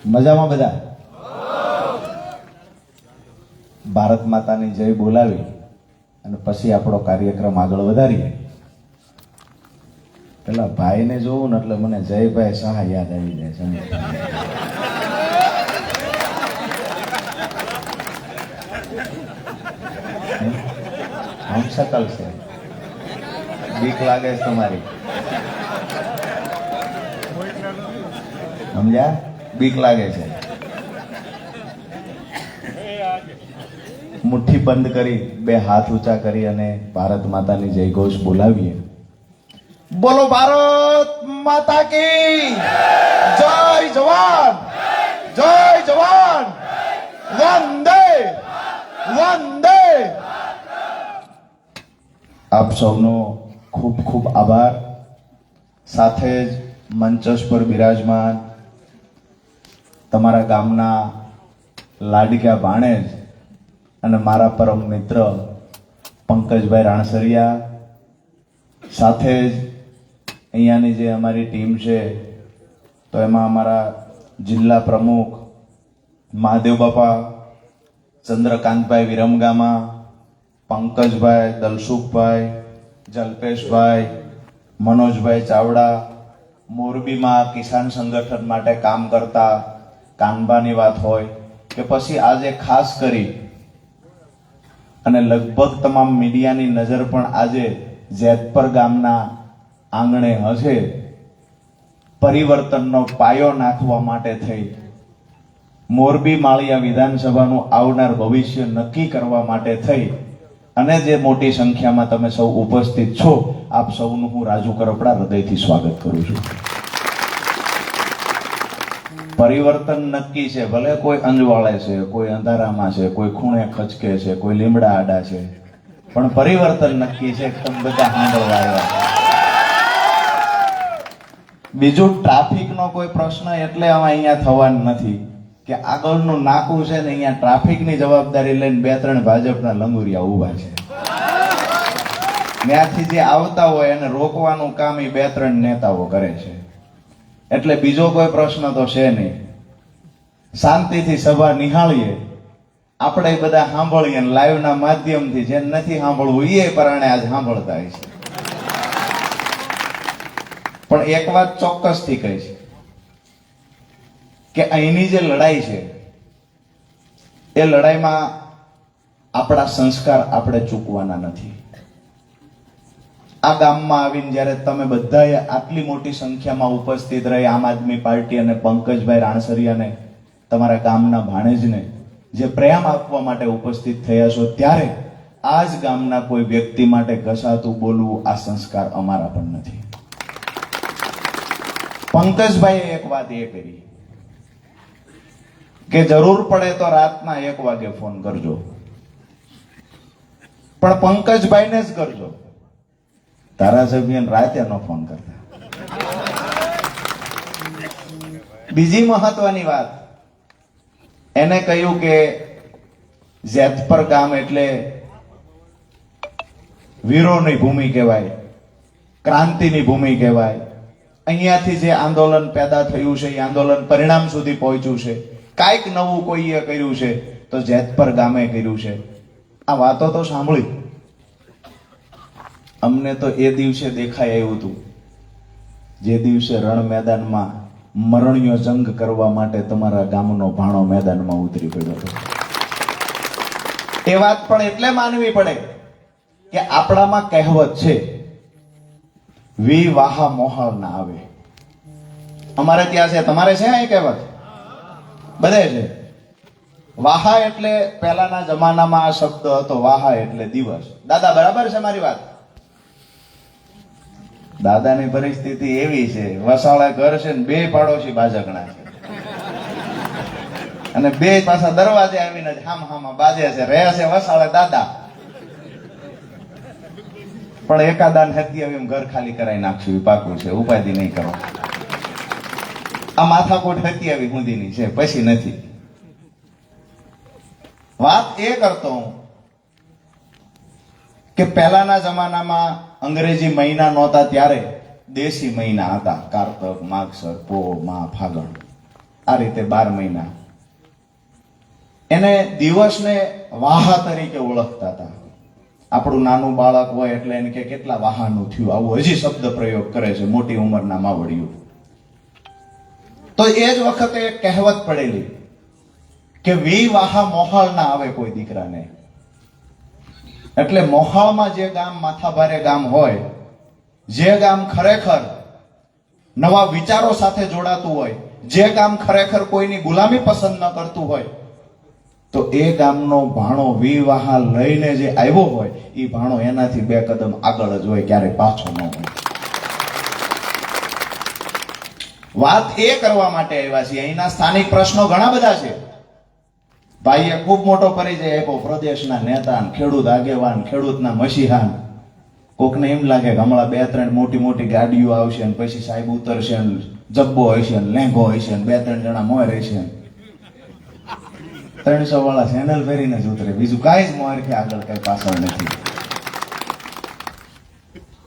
મજામાં બધા? ભારત માતાની જય બોલાવી અને પછી આપણો કાર્યક્રમ આગળ વધારીએ. પેલા ભાઈને જોવું ને એટલે મને જયભાઈ શાહ યાદ આવી જાય છે. હમ શકલ છે, બીક લાગે છે તમારી, સમજ્યા? બીક લાગે છે. મુઠ્ઠી બંધ કરી, બે હાથ ઊંચા કરી અને ભારત માતાની જય ઘોષ બોલાવીએ. બોલો ભારત માતા કી જય! જવાન જય જવાન, વંદે વંદે. આપ સૌનો ખૂબ ખૂબ આભાર. સાથે જ મંચસ પર બિરાજમાન તમારા ગામના લાડક્યા ભાણેજ અને મારા પરમ મિત્ર પંકજભાઈ રાણસરિયા, સાથે જ અહીંયાની જે અમારી ટીમ છે તો એમાં અમારા જિલ્લા પ્રમુખ મહાદેવ બાપા, ચંદ્રકાંતભાઈ વિરમગામા, પંકજભાઈ, દલસુખભાઈ, જલ્પેશભાઈ, મનોજભાઈ ચાવડા, મોરબીમાં કિસાન સંગઠન માટે કામ કરતા કાનબાની વાત હોય કે પછી આજે ખાસ કરી અને લગભગ તમામ મીડિયાની નજર પણ આજે જેતપર ગામના આંગણે હશે, પરિવર્તનનો પાયો નાખવા માટે થઈ મોરબી માળિયા વિધાનસભાનું આવનાર ભવિષ્ય નક્કી કરવા માટે થઈ અને જે મોટી સંખ્યામાં તમે સૌ ઉપસ્થિત છો, આપ સૌનું હું રાજુ કરપડા હૃદયથી સ્વાગત કરું છું. પરિવર્તન નક્કી છે, ભલે કોઈ અંજવાળે છે, કોઈ અંધારામાં છે, કોઈ ખૂણે ખચકે છે, કોઈ લીમડા આડા છે, પણ પરિવર્તન નક્કી છે. તમે બધા સાંભળવા આવ્યા. બીજું, ટ્રાફિકનો કોઈ પ્રશ્ન એટલે અહીંયા થવાનું નથી કે આગળનું નાકું છે ને અહીંયા ટ્રાફિકની જવાબદારી લઈને બે ત્રણ ભાજપના લંગુરિયા ઉભા છે. ત્યાંથી જે આવતા હોય એને રોકવાનું કામ એ બે ત્રણ નેતાઓ કરે છે. એટલે બીજો કોઈ પ્રશ્ન તો છે નહીં. શાંતિથી સભા નિહાળીએ, આપણે બધા સાંભળીએ, લાઈવના માધ્યમથી જેને નથી સાંભળવું એ પરાણે આજ સાંભળતા હોય છે. પણ એક વાત ચોક્કસથી કહીશ કે અહીંની જે લડાઈ છે એ લડાઈમાં આપણા સંસ્કાર આપણે ચૂકવાના નથી. આ ગામમાં આવીને જ્યારે તમે બધાએ આટલી મોટી સંખ્યામાં ઉપસ્થિત રહી આમ આદમી પાર્ટી અને પંકજભાઈ રાણસરિયાને, તમારા ગામના ભાણેજને જે પ્રેમ આપવા માટે ઉપસ્થિત થયા છો, ત્યારે આ જ ગામના કોઈ વ્યક્તિ માટે ઘસાતું બોલવું આ સંસ્કાર અમારા પણ નથી. પંકજભાઈએ એક વાત એ કરી કે જરૂર પડે તો રાતના 1 વાગે ફોન કરજો, પણ પંકજભાઈને જ કરજો, ધારાસભ્યને રાતે ન ફોન કરતા. બીજી મહત્વની વાત, એને કહ્યું કે જેતપર ગામ એટલે વીરોની ભૂમિ કહેવાય, ક્રાંતિની ભૂમિ કહેવાય. અહીંયાથી જે આંદોલન પેદા થયું છે એ આંદોલન પરિણામ સુધી પહોંચ્યું છે. કાંઈક નવું કોઈએ કર્યું છે તો જેતપર ગામે કર્યું છે. આ વાતો તો સાંભળી અમને તો એ દિવસે દેખાઈ આવ્યું હતું જે દિવસે રણ મેદાનમાં મરણીયો જંગ કરવા માટે તમારા ગામનો ભાણો મેદાનમાં ઉતરી પડ્યો હતો. એ વાત પણ એટલે માનવી પડે કે આપણામાં કહેવત છે, વી વાહા મોહર ના આવે. અમારે ત્યાં છે, તમારે છે એ કહેવત? બધે છે. વાહા એટલે પહેલાના જમાનામાં આ શબ્દ હતો, વાહા એટલે દિવસ. દાદા બરાબર છે મારી વાત? દાદાની પરિસ્થિતિ એવી છે, વસાળા ઘર છે ને 2 પાડોશી બાજકણા છે અને 2 પાછા દરવાજે આવીને હામ હામા બાજે છે. રહે છે વસાળે દાદા, પણ એકાદાન હતી હવે ઘર ખાલી કરાવી નાખશું, પાકું છે, ઉપાધિ નહીં કરો. આ માથાકૂટ હતી આવી હુંદીની છે, પછી નથી. વાત એ કરતો હું કે પહેલાના જમાનામાં અંગ્રેજી મહિના નહોતા ત્યારે દેશી મહિના હતા, કારતક, માગસર, પોહ, મા, ફાગણ. આ રીતે 12 મહિના એને દિવસને વાહા તરીકે ઓળખતા હતા. આપણું નાનું બાળક હોય એટલે એને કે કેટલા વાહાનું થયું, આવું હજી શબ્દ પ્રયોગ કરે છે મોટી ઉંમરના માવડિયું. તો એ જ વખતે એક કહેવત પડેલી કે વી વાહા મોહાળ ના આવે કોઈ દીકરાને. એટલે મોહાળમાં જે ગામ માથાભારે ગામ હોય, જે ગામ ખરેખર નવા વિચારો સાથે જોડાતું હોય, જે ગામ ખરેખર કોઈની ગુલામી પસંદ ન કરતું હોય, તો એ ગામનો ભાણો વિવાહ લઈને જે આવ્યો હોય એ ભાણો એનાથી 2 કદમ આગળ જ હોય, ક્યારેય પાછો ન હોય. વાત એ કરવા માટે આવ્યા છીએ. અહીંના સ્થાનિક પ્રશ્નો ઘણા બધા છે. ભાઈએ ખૂબ મોટો પરિચય આપ્યો, પ્રદેશના નેતા, ખેડૂત આગેવાન, ખેડૂતના મસીહાન. કોકને એમ લાગે કે હમણાં 2-3 મોટી મોટી ગાડીઓ આવશે અને પછી સાહેબ ઉતરશે, જબ્બો હશે, લેંઘો હશે, 2-3 જણા મોર હશે, 300 વાળા સેન્ડલ પહેરીને જ ઉતરે, બીજું કાંઈ જ મોર કે આગળ કઈ પાછળ નથી.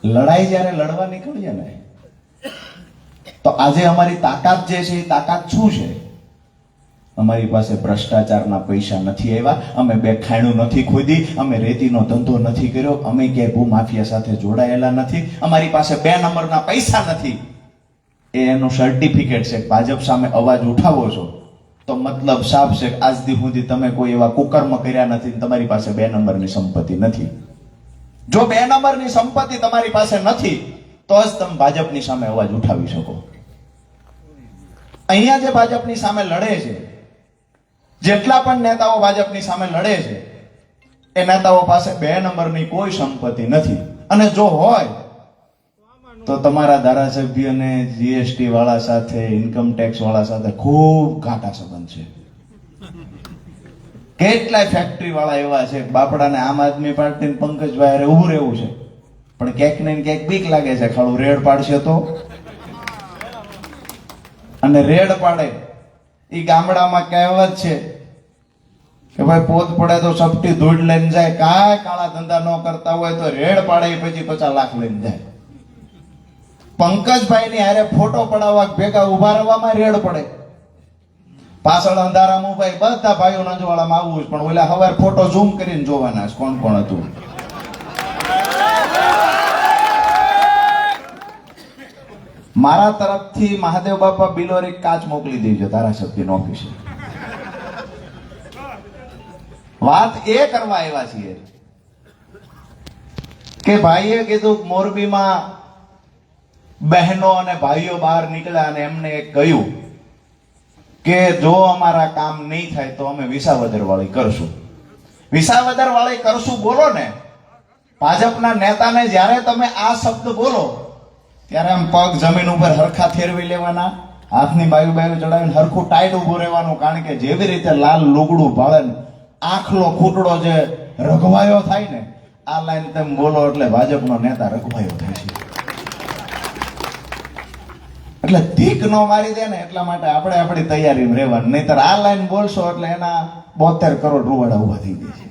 લડાઈ જયારે લડવા નીકળીએ ને, તો આજે અમારી તાકાત જે છે એ તાકાત શું છે? અમારી પાસે ભ્રષ્ટાચારના પૈસા નથી આવ્યા, અમે 2 ખાણું નથી ખોદી, અમે રેતીનો ધંધો નથી કર્યો, અમે ક્યાંય ભૂમાફિયા સાથે જોડાયેલા નથી, અમારી પાસે 2 નંબરના પૈસા નથી. એનું સર્ટિફિકેટ છે. ભાજપ સામે અવાજ ઉઠાવો છો તો મતલબ સાફ છે, આજ દી સુધી તમે કોઈ એવા કુકર્મ કર્યા નથી, તમારી પાસે 2 નંબરની સંપત્તિ નથી. જો 2 નંબરની સંપત્તિ તમારી પાસે નથી તો જ તમે ભાજપની સામે અવાજ ઉઠાવી શકો. અહીંયા જે ભાજપની સામે લડે છે, જેટલા પણ નેતાઓ ભાજપની સામે લડે છે, એ નેતાઓ પાસે 2 નંબરની કોઈ સંપત્તિ નથી. અને જો હોય તો તમારા ધારાસભ્યને જીએસટી વાળા સાથે, ઇન્કમ ટેક્સ વાળા સાથે ખૂબ ઘાટા સંબંધ છે. કેટલાય ફેક્ટરી વાળા એવા છે, બાપડાને આમ આદમી પાર્ટી પંકજભાઈ હારે ઊભું રહેવું છે, પણ ક્યાંક ને ક્યાંક બીક લાગે છે, ખાલું રેડ પાડશે તો. અને રેડ પાડે એ ગામડામાં કહેવત છે કે ભાઈ પોત પડે તો સપટી ધૂળ લઈને જાય, કાંઈ કાળા ધંધા ન કરતા હોય તો રેડ પાડે પછી 50 લાખ લઈને જાય. પંકજભાઈ ની હારે ફોટો પડાવવા ભેગા ઉભા રહેવામાં રેડ પડે. પાછળ અંધારામાં ભાઈ બધા ભાઈઓ નંજવાળામાં આવવું જ, પણ ઓલા હવાર ફોટો ઝૂમ કરીને જોવાના છે કોણ કોણ હતું. મારા તરફથી મહાદેવ બાપા બિલોરી કાચ મોકલી દેજો ધારાસભ્યની ઓફિસે. વાત એ કરવા આવ્યા છીએ કે ભાઈએ કીધું મોરબીમાં બહેનો અને ભાઈઓ બહાર નીકળ્યા અને એમને કહ્યું કે જો અમારા કામ નહીં થાય તો અમે વિસાવદર વાળી કરશું. વિસાવદર વાળી કરશું બોલો ને, ભાજપના નેતાને જ્યારે તમે આ શબ્દ બોલો ત્યારે આમ પગ જમીન ઉપર હરખા ફેરવી લેવાના, હાથની બાજુ ચડાવીને હરખું ટાઈટ ઉભું રહેવાનું. કારણ કે જેવી રીતે લાલ લુગડું ભાળે, આંખલો ખૂટડો જે રઘવાયો થાય ને, આ લાઈન તેમ બોલો એટલે ભાજપનો નેતા રઘવાયો થાય છે. એટલે ધીક નો મારી દે ને, એટલા માટે આપણે આપણી તૈયારીમાં રહેવાનું. નહીતર આ લાઈન બોલશો એટલે એના 72 કરોડ રૂવાડા ઉભા થઈ જાય છે.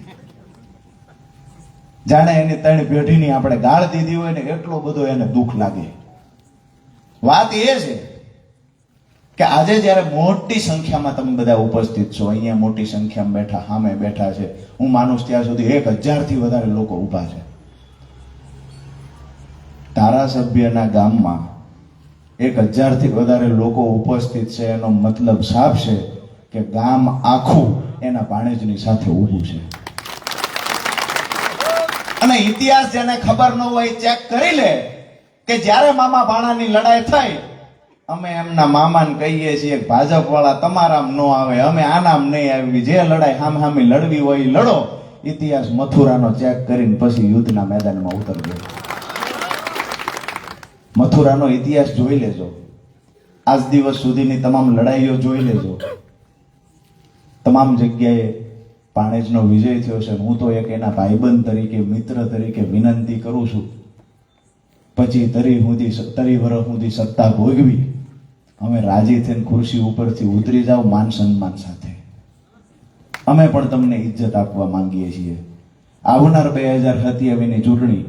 જાણે એની 3 પેઢીની આપણે ગાળ દીધી હોય ને એટલો બધો એને દુઃખ લાગે. વાત એ છે કે આજે જયારે મોટી સંખ્યામાં તમે બધા ઉપસ્થિત છો, અહીંયા મોટી સંખ્યામાં બેઠા, સામે બેઠા છે, હું માનું ત્યાં સુધી 1000 થી વધારે લોકો ઉભા છે. ધારાસભ્યના ગામમાં 1000 થી વધારે લોકો ઉપસ્થિત છે, એનો મતલબ સાફ છે કે ગામ આખું એના ભાણેજની સાથે ઊભું છે. અને ઇતિહાસ જેને ખબર ન હોય ચેક કરી લે કે જ્યારે મામા ભાણાની લડાઈ થઈ, અમે એમના મામાને કહીએ છીએ ભાજપ વાળા તમારામ ન આવે, અમે આનામ નહીં આવી, જે લડાઈ સામે લડવી હોય એ લડો. ઇતિહાસ મથુરાનો ચેક કરીને પછી યુદ્ધના મેદાનમાં ઉતરજો. મથુરાનો ઇતિહાસ જોઈ લેજો, આજ દિવસ સુધીની તમામ લડાઈઓ જોઈ લેજો. તમામ જગ્યાએ ભાણેજનો વિજય થયો છે. હું તો એક એના ભાઈબંધ તરીકે, મિત્ર તરીકે વિનંતી કરું છું, પછી તરી વર્ષ સુધી સત્તા ભોગવી, અમે રાજી થઈને ખુરશી ઉપરથી ઉતરી જાવ માન સન્માન સાથે. અમે પણ તમને ઇજ્જત આપવા માંગીએ છીએ. આવનાર 2027ની ચૂંટણી,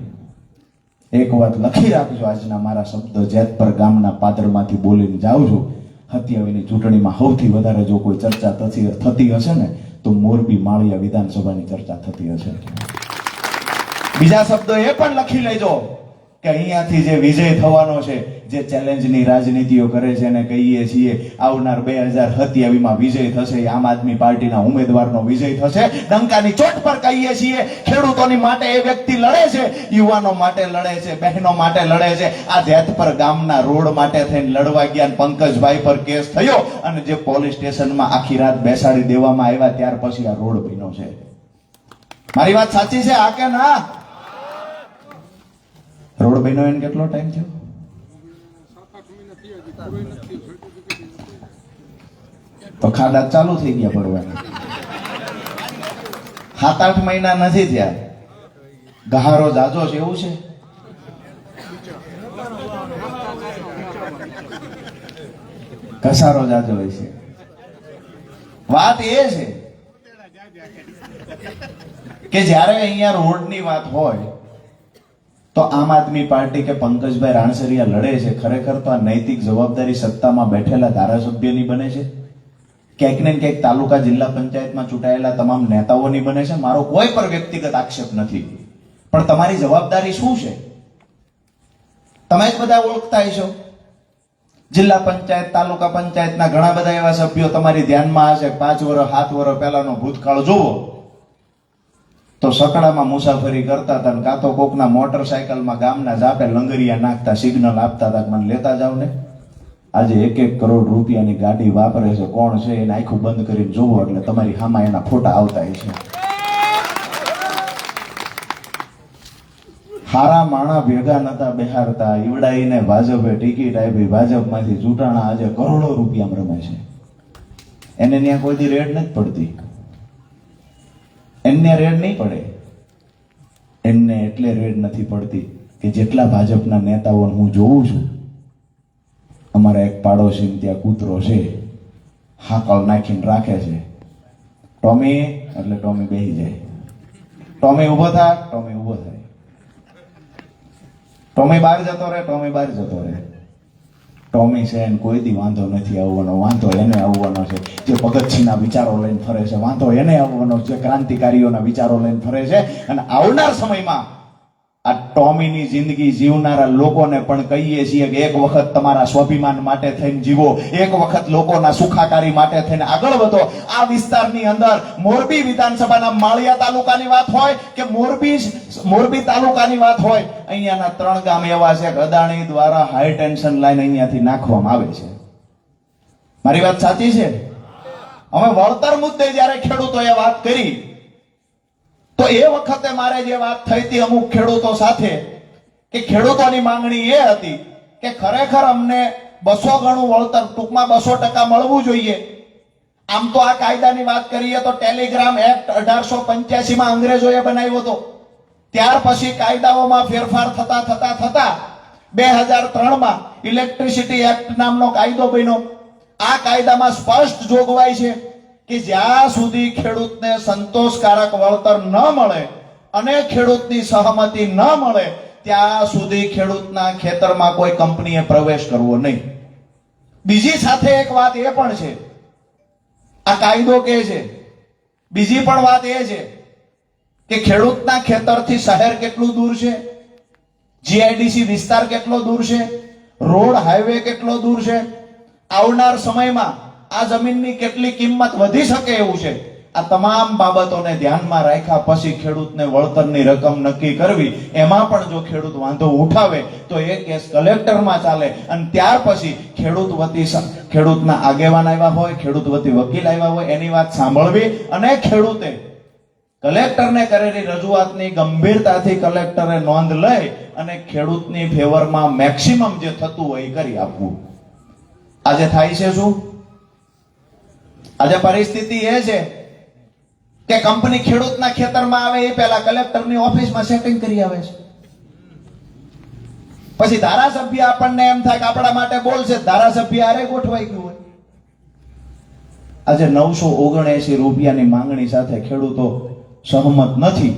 એક વાત લખી રાખજો, આજના મારા શબ્દ જેતપર ગામના પાદરમાંથી બોલીને જાઉં છું, સત્યાવીસની ચૂંટણીમાં સૌથી વધારે જો કોઈ ચર્ચા થતી હશે ને તો મોરબી માળિયા વિધાનસભાની ચર્ચા થતી હશે. બીજા શબ્દો એ પણ લખી લેજો કે અહીંયાથી જે વિજય થવાનો છે, જે ચેલેન્જની રાજનીતિઓ કરે છે અને કહીએ છીએ આવનાર 2027માં વિજય થશે, આમ આદમી પાર્ટીના ઉમેદવારનો વિજય થશે. ડંકાની ચોટ પર કહીએ છીએ ખેડૂતોની માટે એ વ્યક્તિ લડે છે, યુવાનો માટે લડે છે, બહેનો માટે લડે છે. આ જેતપર ગામના રોડ માટે થઈને લડવા ગયા પંકજભાઈ પર કેસ થયો અને જે પોલીસ સ્ટેશનમાં આખી રાત બેસાડી દેવામાં આવ્યા ત્યાર પછી આ રોડ બન્યો છે. મારી વાત સાચી છે આ કે ના? રોડ બન્યો એને કેટલો ટાઈમ થયો? તો ખાડા ચાલુ થઈ ગયા પડવાના. 7-8 મહિના નથી થયા. ગહારો જાજો છે એવું છે? ઘસારો જાજો હોય છે. વાત એ છે કે જ્યારે અહીંયા રોડની વાત હોય તો આમ આદમી પાર્ટી કે પંકજભાઈ રાણસરિયા લડે છે, ખરેખર તો આ નૈતિક જવાબદારી સત્તામાં બેઠેલા ધારાસભ્યની બને છે, ક્યાંક ને ક્યાંક તાલુકા જિલ્લા પંચાયતમાં ચૂંટાયેલા તમામ નેતાઓની બને છે. મારો કોઈ પણ વ્યક્તિગત આક્ષેપ નથી, પણ તમારી જવાબદારી શું છે તમે જ બધા ઓળખતા હશો. જિલ્લા પંચાયત, તાલુકા પંચાયતના ઘણા બધા એવા સભ્યો તમારી ધ્યાનમાં હશે. 5 વર્ષ 7 વર્ષ પહેલાનો ભૂતકાળ જુઓ તો સકડામાં મુસાફરી કરતા હતા, કાં તો કોકના મોટરસાયકલમાં ગામના જાપે લંગરિયા નાખતા, સિગ્નલ આપતા હતા મને લેતા જાવ ને. આજે 1-1 કરોડ રૂપિયાની ગાડી વાપરે છે. કોણ છે એને આખું બંધ કરીને જોવો એટલે તમારી સામે એના ફોટા આવતા છે. હારા માણા ભેગા નતા બેહારતા, ઈવડાઈને ભાજપે ટિકિટ આપી, ભાજપમાંથી ચૂંટાણા, આજે કરોડો રૂપિયામાં રમે છે. એને ત્યાં કોઈ દી રેડ નથી પડતી, એને રેડ નહીં પડે. એને એટલે રેડ નથી પડતી કે જેટલા ભાજપના નેતાઓને હું જોઉં છું, અમારા એક પાડોશી ત્યાં કૂતરો છે, હાકલ નાખીને રાખે છે. ટોમી એટલે ટોમી બેસી જાય, ટોમી ઉભો થાય, ટોમી ઉભો થાય, ટોમી બહાર જતો રહે, ટોમી બહાર જતો રહે. ટોમી છે એને કોઈ દી વાંધો નથી આવવાનો, વાંધો એને આવવાનો છે. જે ભગતસિંહના વિચારો લઈને ફરે છે, વાંધો એને આવવાનો છે. ક્રાંતિકારીઓના વિચારો લઈને ફરે છે. અને આવનાર સમયમાં આ ટોમીની જિંદગી જીવનારા લોકોને પણ કહીએ છીએ કે એક વખત તમારા સ્વાભિમાન માટે થઈને જીવો, એક વખત લોકોના સુખાકારી માટે થઈને આગળ વધો. આ વિસ્તારની અંદર મોરબી વિધાનસભાના માળિયા તાલુકાની વાત હોય કે મોરબી તાલુકાની વાત હોય, અહીંયાના 3 ગામ એવા છે કે અદાણી દ્વારા હાઈ ટેન્શન લાઈન અહીંયાથી નાખવામાં આવે છે. મારી વાત સાચી છે? અમે વળતર મુદ્દે જ્યારે ખેડૂતોએ વાત કરી તો એ વખતે મારે જે વાત થઈ હતી અમુક ખેડૂતો સાથે કે ખેડૂતોની માંગણી એ હતી કે ખરેખર અમને 200 ગણું વળતર, ટૂંકમાં 200% મળવું જોઈએ. આમ તો આ કાયદાની વાત કરીએ તો ટેલિગ્રામ એક્ટ 1885માં અંગ્રેજોએ બનાવ્યો હતો. ત્યાર પછી કાયદાઓમાં ફેરફાર થતા 2003માં ઇલેક્ટ્રિસિટી એક્ટ નામનો કાયદો બન્યો. આ કાયદામાં સ્પષ્ટ જોગવાઈ છે કે જ્યાં સુધી ખેડૂતને સંતોષકારક વળતર ન મળે અને ખેડૂતની સહમતિ ન મળે ત્યાં સુધી ખેડૂતના ખેતરમાં કોઈ કંપનીએ પ્રવેશ કરવો નહીં. બીજી સાથે એક વાત એ પણ છે, આ કાયદો કહે છે, બીજી પણ વાત એ છે કે ખેડૂતના ખેતરથી શહેર કેટલું દૂર છે, જીઆઈડીસી વિસ્તાર કેટલો દૂર છે, રોડ હાઈવે કેટલો દૂર છે, આવનાર સમયમાં આ જમીનની કેટલી કિંમત વધી શકે એવું છે. આ તમામ બાબતોને ધ્યાનમાં રાખ્યા પછી ખેડૂતને વળતરની રકમ નક્કી કરવી. એમાં પણ જો ખેડૂત વાંધો ઉઠાવે તો એ કેસ કલેક્ટરમાં ચાલે અને ત્યાર પછી ખેડૂતના આગેવાન આવ્યા હોય, ખેડૂત વતી વકીલ આવ્યા હોય, એની વાત સાંભળવી અને ખેડૂતે કલેક્ટરને કરેલી રજૂઆતની ગંભીરતાથી કલેક્ટરે નોંધ લઈ અને ખેડૂતની ફેવરમાં મેક્સિમમ જે થતું હોય એ કરી આપવું. આજે થાય છે શું? આજે પરિસ્થિતિ એ છે કે કંપની ખેડૂતના ખેતરમાં આવે એ પહેલા કલેક્ટરની ઓફિસમાં સેટિંગ કરી આવે છે. પછી ધારાસભ્ય આપણને એમ થાય કે આપણા માટે બોલશે, ધારાસભ્ય આરે ગોઠવાઈ ગયું હોય. આજે 979 રૂપિયાની માંગણી સાથે ખેડૂતો સહમત નથી.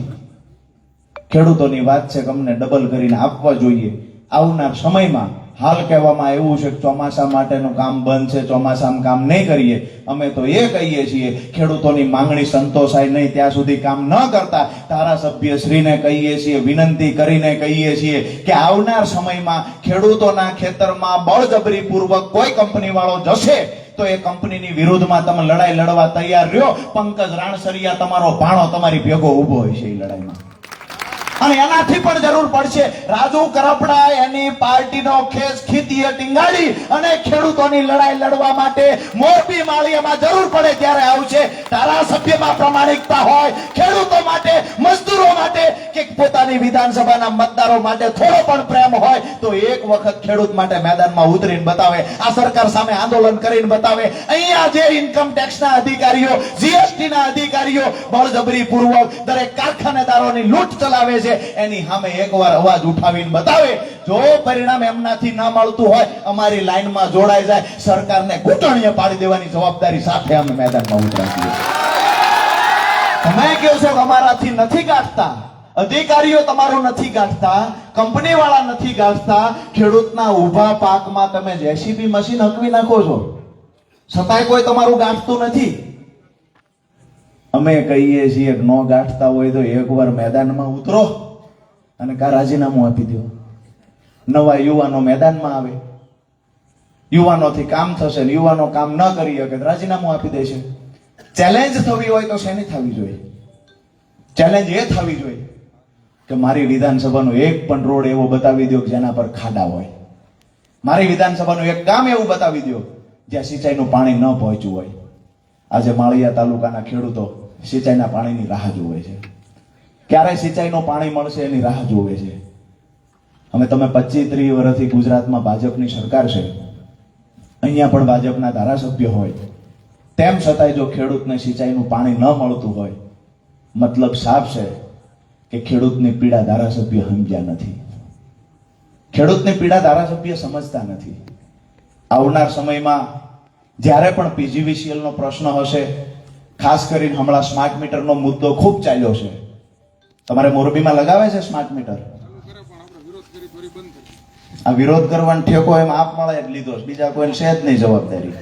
ખેડૂતોની વાત છે કે અમને ડબલ કરીને આપવા જોઈએ. આવનાર સમયમાં હાલ કહેવામાં આવ્યું છે કે ચોમાસા માટેનું કામ બંધ છે, ચોમાસામાં કામ નહીં કરીએ. અમે તો એ કહીએ છીએ ખેડૂતોની માંગણી સંતોષાય નહીં ત્યાં સુધી કામ ન કરતા ધારાસભ્ય શ્રીને કહીએ છીએ, વિનંતી કરીને કહીએ છીએ કે આવનાર સમયમાં ખેડૂતોના ખેતરમાં બળજબરીપૂર્વક કોઈ કંપની વાળો જશે તો એ કંપનીની વિરુદ્ધમાં તમે લડાઈ લડવા તૈયાર રહ્યો. પંકજ રાણસરિયા તમારો ભાણો તમારી ભેગો ઉભો હોય છે એ લડાઈમાં. અને એનાથી પણ જરૂર પડશે રાજુ કરપડા એની પાર્ટીનો ખેસ ખીતીએ ટીંગાડી અને ખેડૂતોની લડાઈ લડવા માટે મોરબી માળિયામાં જરૂર પડે ત્યારે આવશે. ધારાસભ્યમાં પ્રમાણિકતા હોય, ખેડૂતો માટે, મજદૂરો માટે કે પોતાની વિધાનસભાના મતદારો માટે થોડો પણ પ્રેમ હોય તો એક વખત ખેડૂત માટે મેદાનમાં ઉતરીને બતાવે, આ સરકાર સામે આંદોલન કરીને બતાવે. અહીંયા જે ઇન્કમ ટેક્સના અધિકારીઓ, જીએસટીના અધિકારીઓ બળજબરીપૂર્વક દરેક કારખાનેદારોની લૂંટ ચલાવે છે એની સામે એકવાર અવાજ ઉઠાવીને બતાવે. જો પરિણામ એમનાથી ન મળતું હોય અમારી લાઈનમાં જોડાઈ જાય, સરકારને ઘૂંટણીએ પાડી દેવાની જવાબદારી સાથે અમે મેદાનમાં ઉતરાઈએ. તમે કહો છો કે અમારાથી નથી ગાંઠતા, અધિકારીઓ તમારું નથી ગાંઠતા, કંપની વાળા નથી ગાંઠતા, ખેડૂતના ઊભા પાકમાં તમે જેસીબી મશીન હકવી નાખો છો છતાંય કોઈ તમારું ગાંઠતું નથી. અમે કહીએ છીએ કે નો ગાંઠતા હોય તો એકવાર મેદાનમાં ઉતરો અને કા રાજીનામું આપી દો. નવા યુવાનો મેદાનમાં આવે, યુવાનોથી કામ થશે ને યુવાનો કામ ન કરી શકે રાજીનામું આપી દેશે. ચેલેન્જ થવી હોય તો શેની થવી જોઈએ? ચેલેન્જ એ થવી જોઈએ કે મારી વિધાનસભાનો એક પણ રોડ એવો બતાવી દો જેના પર ખાડા હોય. મારી વિધાનસભાનું એક ગામ એવું બતાવી દો જ્યાં સિંચાઈનું પાણી ન પહોંચ્યું હોય. આજે માળિયા તાલુકાના ખેડૂતો સિંચાઈના પાણીની રાહ જોવે છે. ક્યારે સિંચાઈનું પાણી મળશે એની રાહ જોવે છે. અમે તમે 25-30 વર્ષથી ગુજરાતમાં ભાજપની સરકાર છે, અહીંયા પણ ભાજપના ધારાસભ્ય હોય, તેમ છતાંય જો ખેડૂતને સિંચાઈનું પાણી ન મળતું હોય મતલબ સાફ છે કે ખેડૂતની પીડા ધારાસભ્ય સમજ્યા નથી. ખેડૂતની પીડા ધારાસભ્ય સમજતા નથી. આવનાર સમયમાં જ્યારે પણ પીજીવીસીએલ નો પ્રશ્ન હશે, ખાસ કરીને હમણાં સ્માર્ટ મીટરનો મુદ્દો ખૂબ ચાલ્યો છે. તમારે મોરબીમાં લગાવે છે સ્માર્ટ મીટર? આ વિરોધ કરવાનો ઠેકો એમ આપવાળાએ જ લીધો છે, બીજા કોઈને છે જ નહીં જવાબદારી.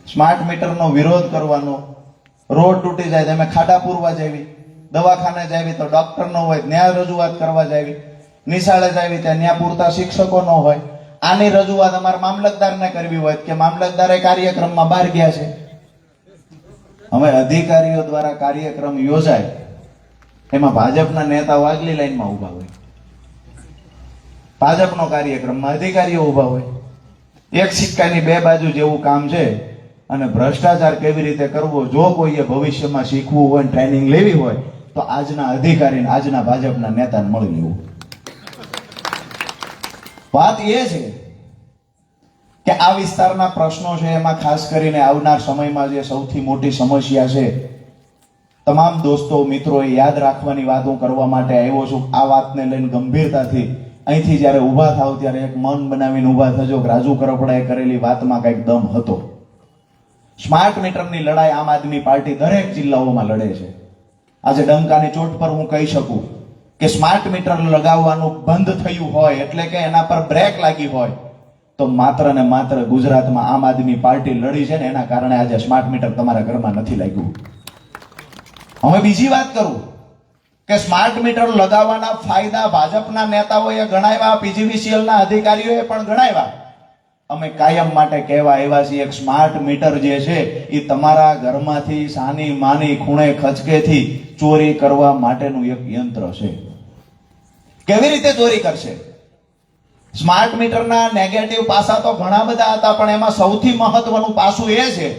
સ્માર્ટ મીટરનો વિરોધ કરવાનો, રોડ તૂટી જાય તમે ખાડા પૂરવા જાવી, દવાખાને જાવી તો ડોક્ટર ન હોય ત્યાં રજૂઆત કરવા જાવી, નિશાળે જાવી ત્યાં ત્યાં પૂરતા શિક્ષકો ન હોય. આની રજૂઆત અમારે મામલતદારને કરવી હોય કે મામલતદારે કાર્યક્રમમાં બહાર ગયા છે. અમે અધિકારીઓ દ્વારા કાર્યક્રમ યોજાય એમાં ભાજપના નેતાઓ આગલી લાઈનમાં ઉભા હોય, ભાજપનો કાર્યક્રમમાં અધિકારીઓ ઉભા હોય. એક સિક્કાની બે બાજુ જેવું કામ છે. અને ભ્રષ્ટાચાર કેવી રીતે કરવો જો કોઈએ ભવિષ્યમાં શીખવું હોય, ટ્રેનિંગ લેવી હોય તો આજના અધિકારીને આજના ભાજપના નેતાને મળી લેવું. વાત એ છે કે આ વિસ્તારના પ્રશ્નો છે એમાં ખાસ કરીને આવનાર સમયમાં જે સૌથી મોટી સમસ્યા છે, તમામ દોસ્તો મિત્રોએ યાદ રાખવાની વાત હું કરવા માટે આવ્યો છું. આ વાતને લઈને ગંભીરતાથી અહીંથી જ્યારે ઊભા થાવ ત્યારે એક મન બનાવીને ઊભા થજો કે રાજુ કરપડાએ કરેલી વાતમાં કંઈક દમ હતો. સ્માર્ટ મીટરની લડાઈ આમ આદમી પાર્ટી દરેક જિલ્લાઓમાં લડે છે. આજે ડંકાની ચોટ પર હું કહી શકું કે સ્માર્ટ મીટર લગાવવાનું બંધ થયું હોય એટલે કે એના પર બ્રેક લાગી હોય તો માત્ર ને માત્ર ગુજરાતમાં આમ આદમી પાર્ટી લડી છે ને એના કારણે આજે સ્માર્ટ મીટર તમારા ઘરમાં નથી લાગ્યું. હવે બીજી વાત કરું કે સ્માર્ટ મીટર લગાવવાના ફાયદા ભાજપના નેતાઓએ ગણાવ્યા, પીજીવીસીએલ ના અધિકારીઓએ પણ ગણાવ્યા. અમે કાયમ માટે કહેવા આવ્યા છીએ એક સ્માર્ટ મીટર જે છે એ તમારા ઘરમાંથી સાની માની ખૂણે ખચકેથી ચોરી કરવા માટેનું એક યંત્ર છે. કેવી રીતે ચોરી કરશે? સ્માર્ટ મીટરના નેગેટિવ પાસા તો ઘણા બધા હતા પણ એમાં સૌથી મહત્વનું પાસું એ છે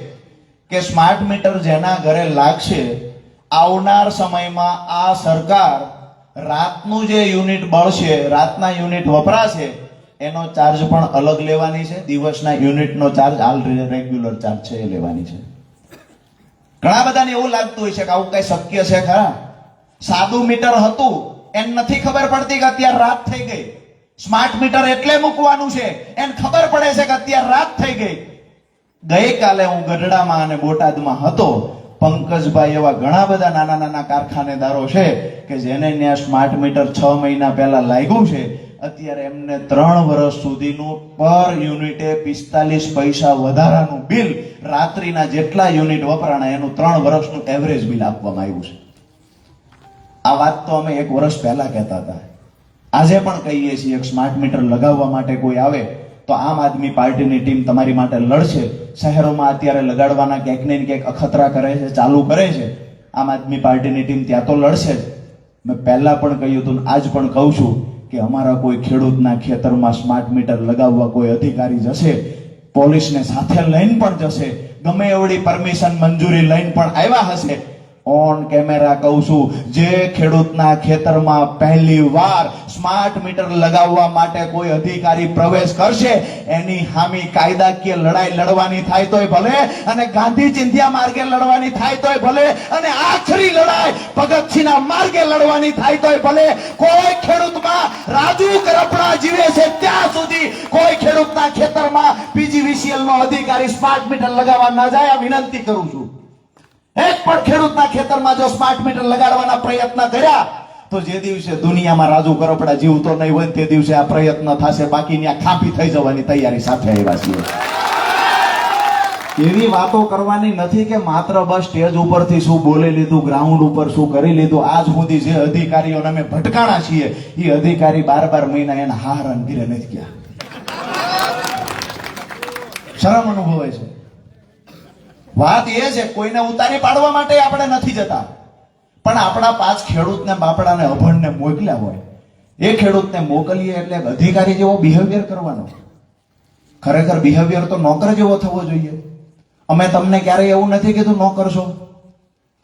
કે સ્માર્ટ મીટર જેના ઘરે લાગશે આવનાર સમયમાં આ સરકાર રાતનું જે યુનિટ બળશે, રાતના યુનિટ વપરાશે એનો ચાર્જ પણ અલગ લેવાની છે. દિવસના યુનિટનો ચાર્જ હાલ રેગ્યુલર ચાર્જ છે એ લેવાની છે. ઘણા બધાને એવું લાગતું હોય છે કે આવું કઈ શક્ય છે ખરા? સાદું મીટર હતું એને નથી ખબર પડતી કે અત્યારે રાત થઈ ગઈ. સ્માર્ટ મીટર એટલે મૂકવાનું છે એને ખબર પડે છે કે અત્યારે રાત થઈ ગઈ. ગઈકાલે હું ગઢડામાં અને બોટાદમાં હતો. પંકજભાઈ એવા ઘણા બધા નાના નાના કારખાનેદારો છે કે જેને ત્યાં સ્માર્ટ મીટર 6 મહિના પહેલા લાગ્યું છે. અત્યારે એમને 3 વર્ષ સુધીનું પર યુનિટે 45 પૈસા વધારાનું બિલ, રાત્રિના જેટલા યુનિટ વપરાણા એનું 3 વર્ષનું એવરેજ બિલ આપવામાં આવ્યું છે. આ વાત તો અમે 1 વર્ષ પહેલા કહેતા હતા. આજે પણ કહીએ છીએ એક સ્માર્ટ મીટર લગાવવા માટે કોઈ આવે તો આમ આદમી પાર્ટીની ટીમ તમારી માટે લડશે. શહેરોમાં અત્યારે લગાડવાના ક્યાંક ને ક્યાંક અખતરા કરે છે, ચાલુ કરે છે. આમ આદમી પાર્ટીની ટીમ ત્યાં તો લડશે જ. મેં પહેલા પણ કહ્યું હતું, આજ પણ કહું છું કે અમારા કોઈ ખેડૂતના ખેતરમાં સ્માર્ટ મીટર લગાવવા કોઈ અધિકારી જશે, પોલીસને સાથે લઈને પણ જશે, ગમે એવડી પરમિશન મંજૂરી લઈને પણ આવ્યા હશે, ઓન કેમેરા કહું છું, જે ખેડૂતના ખેતરમાં પહેલી વાર સ્માર્ટ મીટર લગાવવા માટે કોઈ અધિકારી પ્રવેશ કરશે એની સામી કાયદાકીય લડાઈ લડવાની થાય તોય ભલે, અને ગાંધી ચિંધ્યા માર્ગે લડવાની થાય તોય ભલે, અને આખરી લડાઈ ભગતસિંહના માર્ગે લડવાની થાય તોય ભલે. કોઈ ખેડૂતમાં રાજુ કરપડા જીવે છે ત્યાં સુધી કોઈ ખેડૂતના ખેતરમાં પીજીવીસીએલ નો અધિકારી સ્માર્ટ મીટર લગાવવા ન જાય. વિનંતી કરું છું. એક પણ ખેડૂતના ખેતરમાં જો સ્માર્ટ મીટર લગાડવાના પ્રયત્ન કર્યા તો જે દિવસે દુનિયામાં રાજુ કરપડા જીવતો નહીં હોય તે દિવસે આ પ્રયત્ન થશે. બાકીની આ ખાંપી થઈ જવાની તૈયારી સાથે આવ્યા છીએ. એવી વાતો કરવાની નથી કે માત્ર બસ સ્ટેજ ઉપરથી શું બોલી લીધું, ગ્રાઉન્ડ ઉપર શું કરી લીધું. આજ સુધી જે અધિકારીઓને અમે ભટકાણા છીએ એ અધિકારી 12 મહિના એના હારણ ઘીરે નથી ગયા. શરમ અનુભવાય છે. વાત એ છે કોઈને ઉતારી પાડવા માટે આપણે નથી જતા, પણ આપણા 5 ખેડૂતને બાપડાને અભણને મોકલ્યા હોય, એ ખેડૂતને મોકલીએ એટલે અધિકારી જેવો બિહેવિયર કરવાનો. ખરેખર બિહેવિયર તો નોકર જેવો થવો જોઈએ. અમે તમને ક્યારેય એવું નથી કીધું નોકર છો.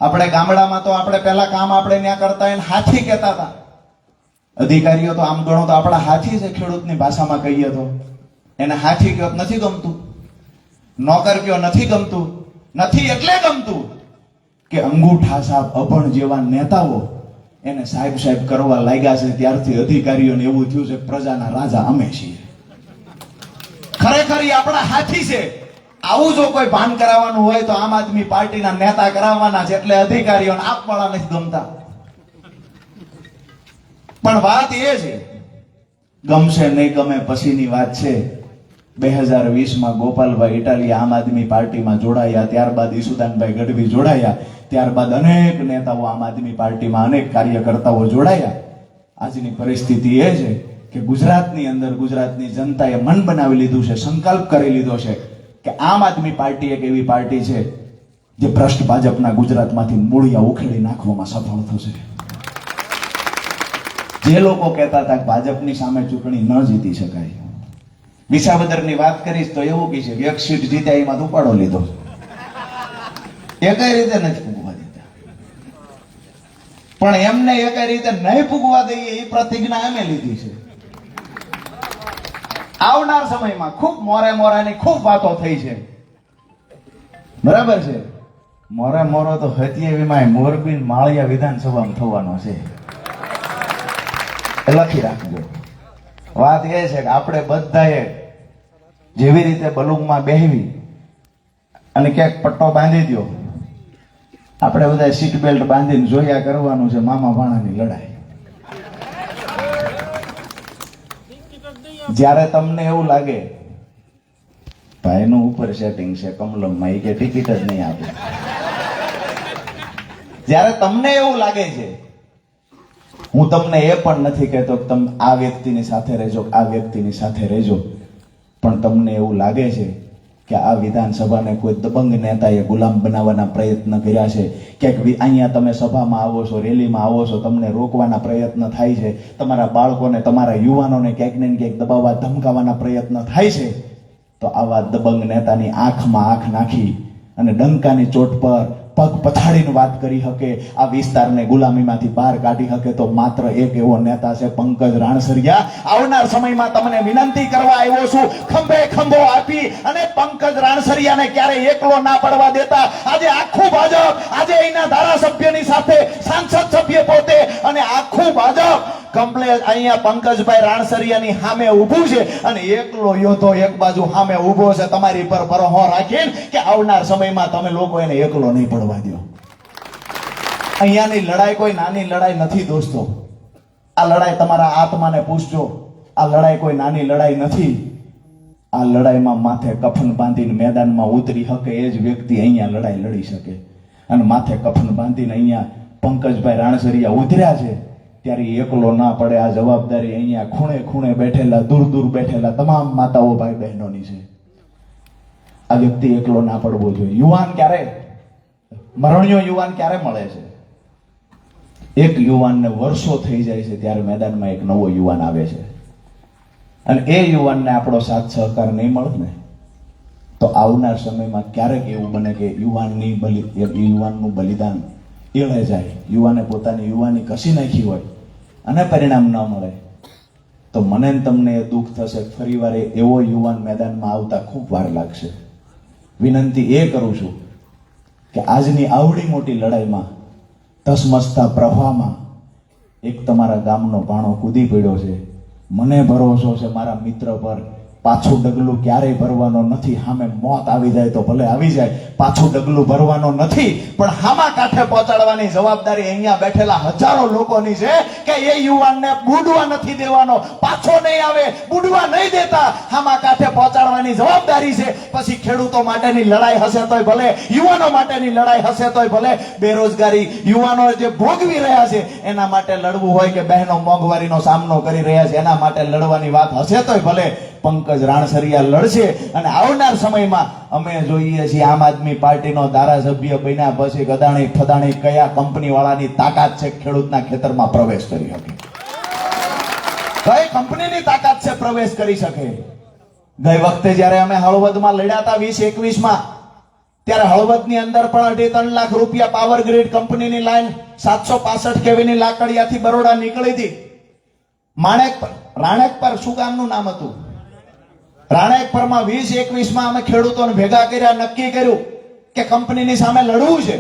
આપણે ગામડામાં તો આપણે પહેલા કામ આપણે ત્યાં કરતા એને હાથી કહેતા હતા. અધિકારીઓ તો આમ ગણો તો આપણા હાથી છે. ખેડૂતની ભાષામાં કહીએ તો એને હાથી કયો નથી ગમતું, નોકર કયો નથી ગમતું. નથી એટલે ગમતું કે અંગૂઠા સાહેબ અભણ જેવા નેતાઓ એને સાહેબ સાહેબ કરવા લાગ્યા છે ત્યારથી અધિકારીઓને એવું થયું છે પ્રજાના રાજા અમે છીએ. ખરેખર એ આપણા હાથી છે. આવું જો કોઈ ભાન કરાવવાનું હોય તો આમ આદમી પાર્ટીના નેતા કરાવવાના છે. એટલે અધિકારીઓને આપવાળા નથી ગમતા. પણ વાત એ છે, ગમશે નહીં ગમે પછીની વાત છે. 2020માં ગોપાલભાઈ ઇટાલિયા આમ આદમી પાર્ટીમાં જોડાયા, ત્યારબાદ ઈસુદાનભાઈ ગઢવી જોડાયા, ત્યારબાદ અનેક નેતાઓ આમ આદમી પાર્ટીમાં, અનેક કાર્યકર્તાઓ જોડાયા. આજની પરિસ્થિતિ એ છે કે ગુજરાતની અંદર ગુજરાતની જનતાએ મન બનાવી લીધું છે, સંકલ્પ કરી લીધો છે કે આમ આદમી પાર્ટી એક એવી પાર્ટી છે જે ભ્રષ્ટ ભાજપના ગુજરાતમાંથી મૂળિયા ઉખેડી નાખવામાં સફળ થશે. જે લોકો કહેતા હતા કે ભાજપની સામે ચૂંટણી ન જીતી શકાય, વિસાવદરની વાત કરીશ તો એવું કહે છે એક સીટ જીત્યા એમાં ઉપાડો લીધો. એ કઈ રીતે નથી પૂગવા દેતા, પણ એમને એ કઈ રીતે નહીં પૂગવા દઈએ એ પ્રતિજ્ઞા એમે લીધી છે. આવનાર સમયમાં ખૂબ મોરાની ખૂબ વાતો થઈ છે, બરાબર છે. મોરો તો 27માં મોરબી માળિયા વિધાનસભામાં થવાનો છે. લખી રાખજો. વાત એ છે કે આપણે બધાએ જેવી રીતે બલુંગમાં બેહવી અને ક્યાંક પટ્ટો બાંધી દો, આપણે બધા સીટ બેલ્ટ બાંધીને જોયા કરવાનું છે મામા ભાણાની લડાઈ. જ્યારે તમને એવું લાગે ભાઈનું ઉપર સેટિંગ છે કમલમમાં, એ કે ટિકિટ જ નહીં આપે, જ્યારે તમને એવું લાગે છે, હું તમને એ પણ નથી કહેતો કે તમે આ વ્યક્તિની સાથે રહેજો, આ વ્યક્તિની સાથે રહેજો, પણ તમને એવું લાગે છે કે આ વિધાનસભાને કોઈ દબંગ નેતાએ ગુલામ બનાવવાના પ્રયત્ન કર્યા છે, ક્યાંક અહીંયા તમે સભામાં આવો છો, રેલીમાં આવો છો, તમને રોકવાના પ્રયત્ન થાય છે, તમારા બાળકોને, તમારા યુવાનોને ક્યાંક ને ક્યાંક દબાવવા ધમકાવવાના પ્રયત્ન થાય છે, તો આવા દબંગ નેતાની આંખમાં આંખ નાખી અને ડંકાની ચોટ પર પગ પછાડીને વાત કરી શકે, આ વિસ્તારને ગુલામીમાંથી બહાર કાઢી શકે તો માત્ર એક એવો નેતા છે પંકજ રાણસરિયા. આવનાર સમયમાં તમને વિનંતી કરવા આવ્યો છું, ખંભે ખંભો આપી અને પંકજ રાણસરિયાને ક્યારેય એકલો ના પડવા દેતા. આજે આખું ભાજપ, આજે અહીંના ધારાસભ્યની સાથે સાંસદ સભ્ય પોતે અને આખું ભાજપ કમ્પ્લેટ અહીંયા પંકજભાઈ રાણસરિયાની સામે ઊભું છે અને એકલો યોધો એક બાજુ સામે ઊભો છે તમારી પર ભરોસો રાખીને કે આવનાર સમયમાં તમે લોકો એને એકલો નહીં પડવા દો. અહીંયાની લડાઈ કોઈ નાની લડાઈ નથી દોસ્તો. આ લડાઈ તમારા આત્માને પૂછજો, આ લડાઈ કોઈ નાની લડાઈ નથી. આ લડાઈમાં માથે કફન બાંધીને મેદાનમાં ઉતરી શકે એ જ વ્યક્તિ અહીંયા લડાઈ લડી શકે. અને માથે કફન બાંધીને અહીંયા પંકજભાઈ રાણસરિયા ઉતર્યા છે ત્યારે એકલો ના પડે. આ જવાબદારી અહીંયા ખૂણે ખૂણે બેઠેલા, દૂર દૂર બેઠેલા તમામ માતાઓ ભાઈ બહેનોની છે. આ વ્યક્તિ એકલો ના પડવો જોઈએ. યુવાન ક્યારે, મરણિયો યુવાન ક્યારે મળે છે? એક યુવાનને વર્ષો થઈ જાય છે ત્યારે મેદાનમાં એક નવો યુવાન આવે છે. અને એ યુવાનને આપણો સાથ સહકાર નહીં મળે ને તો આવનાર સમયમાં ક્યારેક એવું બને કે યુવાનનું બલિદાન એળે જાય, યુવાને પોતાની યુવાની કસી નાખી હોય અને પરિણામ ન મળે તો મને ને તમને એ દુઃખ થશે. ફરીવાર એવો યુવાન મેદાનમાં આવતા ખૂબ વાર લાગશે. વિનંતી એ કરું છું કે આજની આવડી મોટી લડાઈમાં, ધસમસતા પ્રવાહમાં એક તમારા ગામનો ભાણો કૂદી પડ્યો છે. મને ભરોસો છે મારા મિત્ર પર, પાછું ડગલું ક્યારેય ભરવાનો નથી. સામે મોત આવી જાય તો ભલે આવી જાય, પાછું ડગલું ભરવાનો નથી. પણ હામા કાંઠે પહોંચાડવાની જવાબદારી અહીંયા બેઠેલા હજારો લોકોની છે કે એ યુવાનને બુડવા નથી દેવાનો, પાછો નહીં આવે, બુડવા નહીં દેતા, હામા કાંઠે પહોંચાડવાની જવાબદારી છે. પછી ખેડૂતો માટેની લડાઈ હશે તોય ભલે, યુવાનો માટેની લડાઈ હશે તોય ભલે, બેરોજગારી યુવાનો જે ભોગવી રહ્યા છે એના માટે લડવું હોય કે બહેનો મોંઘવારીનો સામનો કરી રહ્યા છે એના માટે લડવાની વાત હશે તોય ભલે, પંકજ રાણસરિયા લડશે. અને આવનાર સમયમાં અમે જોઈએ છીએ આમ આદમી પાર્ટીનો ધારાસભ્ય બન્યા પછી ગદાણી ફદાણી કયા કંપની વાળાની તાકાત છે ખેડૂતના ખેતરમાં પ્રવેશ કરી શકે? કઈ કંપનીની તાકાત છે પ્રવેશ કરી શકે? ગઈ વખતે જ્યારે અમે હળવદમાં લડ્યા હતા 2021માં, ત્યારે હળવદની અંદર પણ 2.5-3 લાખ રૂપિયા પાવર ગ્રીડ કંપનીની લાઈન 765 કેવીની લાકડિયાથી બરોડા નીકળી હતી. રાણેકપર શું ગામનું નામ હતું? રાણેકપરમાં 2021માં અમે ખેડૂતોને ભેગા કર્યા, નક્કી કર્યું કે કંપનીની સામે લડવું છે.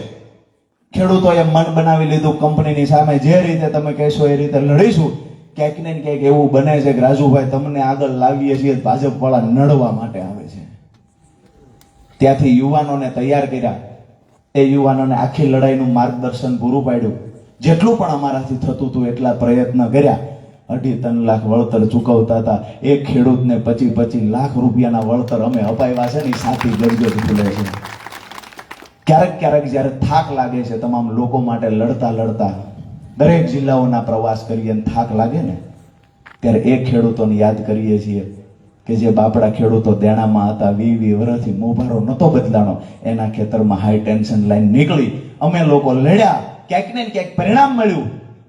ખેડૂતોએ મન બનાવી લીધું, કંપનીની સામે જે રીતે તમે કહેશો એ રીતે લડીશું. ક્યાંક ને ક્યાંક એવું બને છે કે રાજુભાઈ તમને આગળ લાવીએ છીએ, ભાજપ વાળા નડવા માટે આવે છે. ત્યાંથી યુવાનોને તૈયાર કર્યા, એ યુવાનોને આખી લડાઈનું માર્ગદર્શન પૂરું પાડ્યું. જેટલું પણ અમારાથી થતું હતું એટલા પ્રયત્ન કર્યા. 2.5-3 લાખ વળતર ચૂકવતા હતા. એક ખેડૂતને 25-25 લાખ રૂપિયાના વળતર અમે અપાવ્યા છે ને સાથી ગરજો ભૂલે છે. ક્યારેક ક્યારેક જ્યારે થાક લાગે છે તમામ લોકો માટે લડતા લડતા, દરેક જિલ્લાઓના પ્રવાસ કરીએ અને થાક લાગે ને ત્યારે એ ખેડૂતોને યાદ કરીએ છીએ કે જે બાપડા ખેડૂતો દેણામાં હતા, 20 વર્ષથી મોભારો નહોતો બદલાનો, એના ખેતરમાં હાઈ ટેન્શન લાઈન નીકળી, અમે લોકો લડ્યા, ક્યાંક ને ક્યાંક પરિણામ મળ્યું.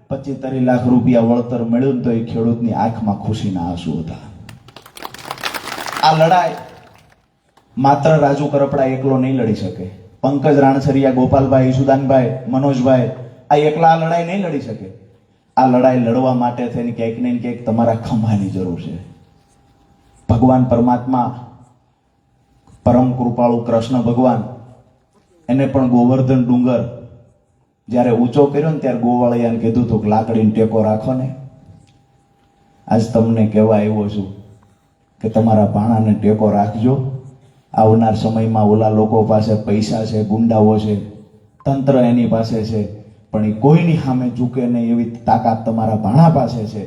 25-30 લાખ રૂપિયા વળતર મળ્યું તો એ ખેડૂતની આંખમાં ખુશીના આંસુ હતા. આ લડાઈ માત્ર રાજુ કરપડા એકલો નહીં લડી શકે. પંકજ રાણસરિયા, ગોપાલભાઈ, ઈસુદાનભાઈ, મનોજભાઈ આ એકલા આ લડાઈ નહીં લડી શકે. આ લડાઈ લડવા માટે થઈને ક્યાંક ને ક્યાંક તમારા ખંભાની જરૂર છે. ભગવાન પરમાત્મા, પરમ કૃપાળુ કૃષ્ણ ભગવાન, એને પણ ગોવર્ધન ડુંગર જ્યારે ઊંચો કર્યો ને ત્યારે ગોવાળિયાને કીધું હતું કે લાકડીને ટેકો રાખો ને. આજ તમને કહેવા આવ્યો છું કે તમારા ભાણાને ટેકો રાખજો. આવનાર સમયમાં ઓલા લોકો પાસે પૈસા છે, ગુંડાઓ છે, તંત્ર એની પાસે છે, પણ એ કોઈની સામે ઝૂકે નહીં એવી તાકાત તમારા ભાણા પાસે છે.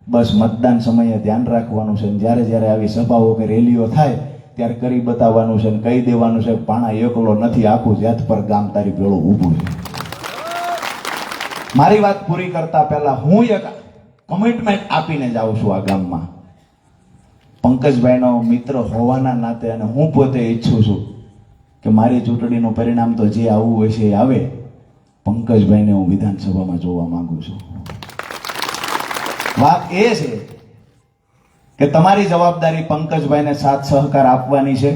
બસ મતદાન સમયે ધ્યાન રાખવાનું છે. જ્યારે જ્યારે આવી સભાઓ કે રેલીઓ થાય ત્યારે કરી બતાવવાનું છે, કહી દેવાનું છે ભાણા એકલો નથી, આખું જાત પર ગામ તારી ભેળું ઊભું છે. મારી વાત પૂરી કરતા પહેલા હું એક કમિટમેન્ટ આપીને જાઉં છું આ ગામમાં. પંકજભાઈનો મિત્ર હોવાના નાતે અને હું પોતે ઈચ્છું છું કે મારી ચૂંટણીનું પરિણામ તો જે આવવું હોય છે એ આવે, પંકજભાઈને હું વિધાનસભામાં જોવા માંગુ છું. વાત એ છે કે તમારી જવાબદારી પંકજભાઈને સાથ સહકાર આપવાની છે.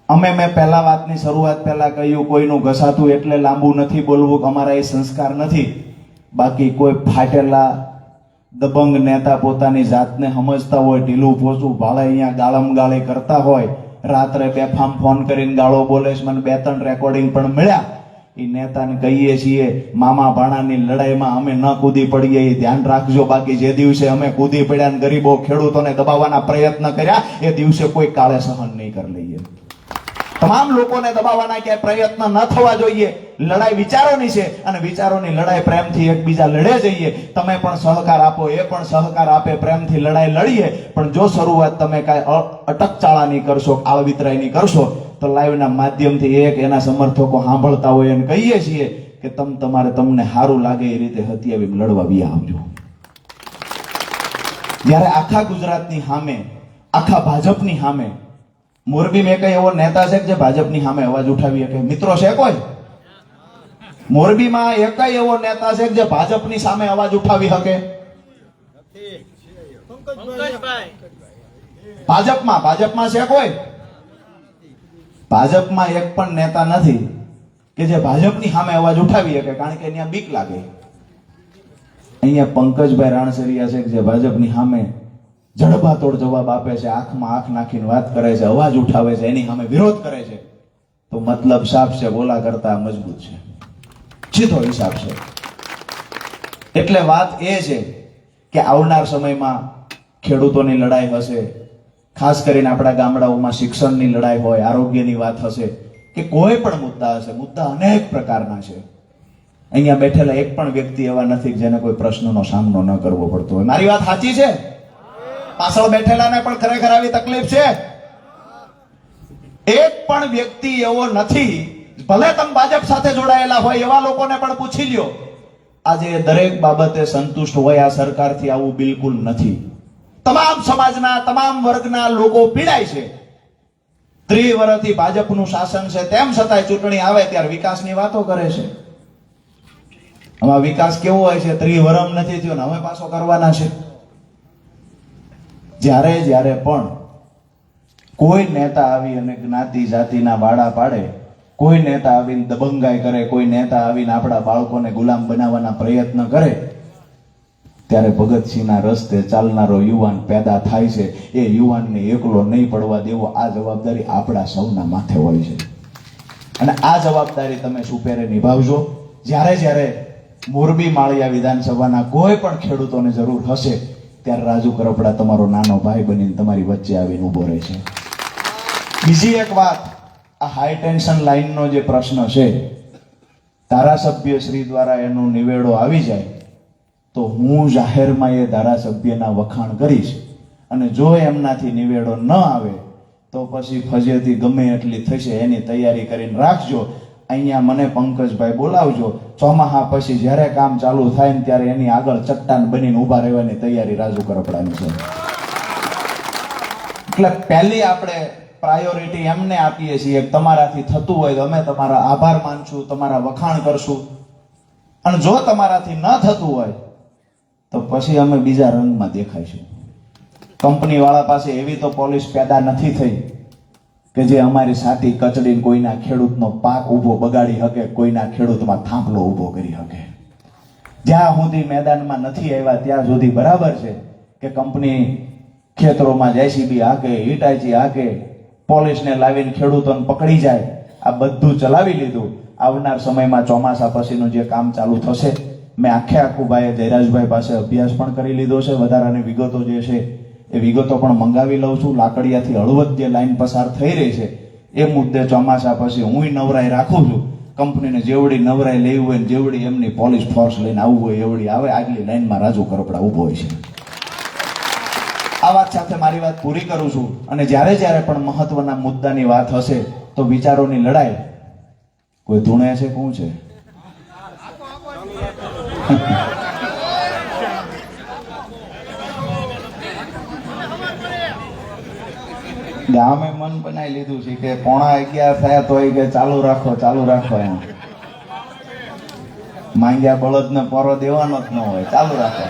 મેં પહેલા વાતની શરૂઆત પહેલા કહ્યું, કોઈનું ઘસાતું એટલે લાંબુ નથી બોલવું, અમારા એ સંસ્કાર નથી. બાકી કોઈ ફાટેલા દબંગ નેતા પોતાની જાતને સમજતા હોય, ઢીલું પોચું ભાળે અહીંયા ગાળમ ગાળી કરતા હોય, રાત્રે બેફામ ફોન કરીને ગાળો બોલે છે, મને 2-3 રેકોર્ડિંગ પણ મળ્યા. એ નેતાને કહીએ છીએ મામા ભાણાની લડાઈમાં અમે ન કૂદી પડીએ એ ધ્યાન રાખજો. બાકી જે દિવસે અમે કૂદી પડ્યા ને ગરીબો ખેડૂતોને દબાવવાના પ્રયત્ન કર્યા એ દિવસે કોઈ કાળે સહન નહીં કરી લઈએ. તમામ લોકોને દબાવવાના ક્યાંય પ્રયત્ન ન થવા જોઈએ. લડાઈ વિચારોની છે અને વિચારોની લડાઈ પ્રેમથી એકબીજા લડે જઈએ. તમે પણ સહકાર આપો, એ પણ સહકાર આપે, પ્રેમથી લડાઈ લડીએ. પણ જો શરૂઆત તમે કાંઈ અટકચાળાની કરશો, આળવિતરાયની કરશો, તો લાઈવના માધ્યમથી એક એના સમર્થકો સાંભળતા હોય અને કહીએ છીએ કે તમને સારું લાગે એ રીતે હત્યાવી લડવા બી આવજો. જ્યારે આખા ગુજરાતની સામે, આખા ભાજપની સામે, મોરબીમાં કઈ એવો નેતા છે કે જે ભાજપની સામે અવાજ ઉઠાવી શકે? મિત્રો છે કોઈ? મોરબીમાં એકય એવો નેતા છે કે જે ભાજપની સામે અવાજ ઉઠાવી શકે? ભાજપમાં છે કોઈ? ભાજપમાં એક પણ નેતા નથી કે જે ભાજપની સામે અવાજ ઉઠાવી શકે, કારણ કે અહીંયા બીક લાગે. અહીંયા પંકજભાઈ રાણસરિયા છે કે જે ભાજપની સામે જડબાતોડ જવાબ આપે છે, આંખમાં આંખ નાખીને વાત કરે છે, અવાજ ઉઠાવે છે, એની સામે વિરોધ કરે છે. તો મતલબ સાફ છે, બોલા કરતા મજબૂત છે, સીધો હિસાબ છે. એટલે વાત એ છે કે આવનાર સમયમાં ખેડૂતોની લડાઈ હશે, ખાસ કરીને આપણા ગામડાઓમાં શિક્ષણની લડાઈ હોય, આરોગ્યની વાત હશે, કે કોઈ પણ મુદ્દા હશે. મુદ્દા અનેક પ્રકારના છે. અહીંયા બેઠેલા એક પણ વ્યક્તિ એવા નથી જેને કોઈ પ્રશ્નનો સામનો ન કરવો પડતો હોય. મારી વાત સાચી છે? પાછળ બેઠેલાને પણ ખરેખર આવી તકલીફ છે? એક પણ વ્યક્તિ એવો નથી, ભલે તમે ભાજપ સાથે જોડાયેલા હોય એવા લોકોને પણ પૂછી લ્યો, આજે દરેક બાબતે સંતુષ્ટ હોય આ સરકારથી? આવું બિલકુલ નથી. તમામ સમાજના, તમામ વર્ગના લોકો પીડાય છે. 30 વર્ષથી ભાજપનું શાસન છે, તેમ છતાંય ચૂંટણી આવે ત્યારે વિકાસની વાતો કરે છે. આમાં વિકાસ કેવો હોય છે? 30 વર્ષ નથી થયો ને હવે પાછો કરવાના છે. જ્યારે પણ કોઈ નેતા આવી અને જ્ઞાતિ જાતિના વાડા પાડે, કોઈ નેતા આવીને દબંગાઈ કરે, કોઈ નેતા આવીને આપણા બાળકોને ગુલામ બનાવવાના પ્રયત્ન કરે, ત્યારે ભગતસિંહના રસ્તે ચાલનારો યુવાન પેદા થાય છે. એ યુવાનને એકલો નહીં પડવા દેવો, આ જવાબદારી આપણા સૌના માથે હોય છે. અને આ જવાબદારી તમે સુપેરે નિભાવજો. જ્યારે મોરબી માળિયા વિધાનસભાના કોઈ પણ ખેડૂતોને જરૂર હશે ત્યારે રાજુ કરપડા તમારો નાનો ભાઈ બનીને તમારી વચ્ચે આવીને ઉભો રહે છે. બીજી એક વાત, આ હાઈ ટેન્શન લાઈનનો જે પ્રશ્ન છે, ધારાસભ્ય શ્રી દ્વારા એનો નિવેડો આવી જાય તો હું જાહેરમાં એ ધારાસભ્યના વખાણ કરીશ. અને જો એમનાથી નિવેડો ન આવે તો પછી ફજેતી ગમે એટલી થશે એની તૈયારી કરીને રાખજો. અહીંયા મને પંકજભાઈ બોલાવજો. ચોમાહા પછી જ્યારે કામ ચાલુ થાય ને ત્યારે એની આગળ ચટ્ટાન બનીને ઉભા રહેવાની તૈયારી રાજુ કરપડાની છે. એટલે પહેલી આપણે પ્રાયોરિટી એમને આપીએ છીએ કે તમારાથી થતું હોય તો અમે તમારા આભાર માનશું, તમારા વખાણ કરશું. અને જો તમારાથી ન થતું હોય તો પછી અમે બીજા રંગમાં દેખાઈશું. કંપની વાળા પાસે એવી તો પોલિસ પેદા નથી થઈ કે જે અમારી સાથી કચડીને કોઈના ખેડૂતનો પાક ઊભો બગાડી શકે, કોઈના ખેડૂતમાં થાંભલો ઊભો કરી શકે. જ્યાં સુધી મેદાનમાં નથી આવ્યા ત્યાં સુધી બરાબર છે કે કંપની ખેતરોમાં જેસીબી હાકે, હિટાચી હાકે, પોલીસને લાવીને ખેડૂતોને પકડી જાય. આ બધું ચલાવી લીધું. આવનાર સમયમાં ચોમાસા પછીનું જે કામ ચાલુ થશે, મેં આખું ભાઈ જયરાજભાઈ પાસે અભ્યાસ પણ કરી લીધો છે. વધારાની વિગતો જે છે એ વિગતો પણ મંગાવી લઉં છું. લાકડિયાથી હળવદ જે લાઈન પસાર થઈ રહી છે એ મુદ્દે ચોમાસા પછી હું નવરાઈ રાખું છું. કંપનીને જેવડી નવરાઈ લેવી હોય ને જેવડી એમની પોલીસ ફોર્સ લઈને આવવું હોય એવડી આવે. આગલી લાઈનમાં રાજુ કરપડા ઉભો હોય છે. આ વાત સાથે મારી વાત પૂરી કરું છું. અને જ્યારે પણ મહત્વના મુદ્દાની વાત હશે તો વિચારોની લડાઈ કોઈ ધૂણે છે, કોણ છે? ગામે મન બનાવી લીધું છે કે 11:15 થયા તો કે ચાલુ રાખો એમ. માંગ્યા બળદને પોરો દેવાનો જ ન હોય, ચાલુ રાખો.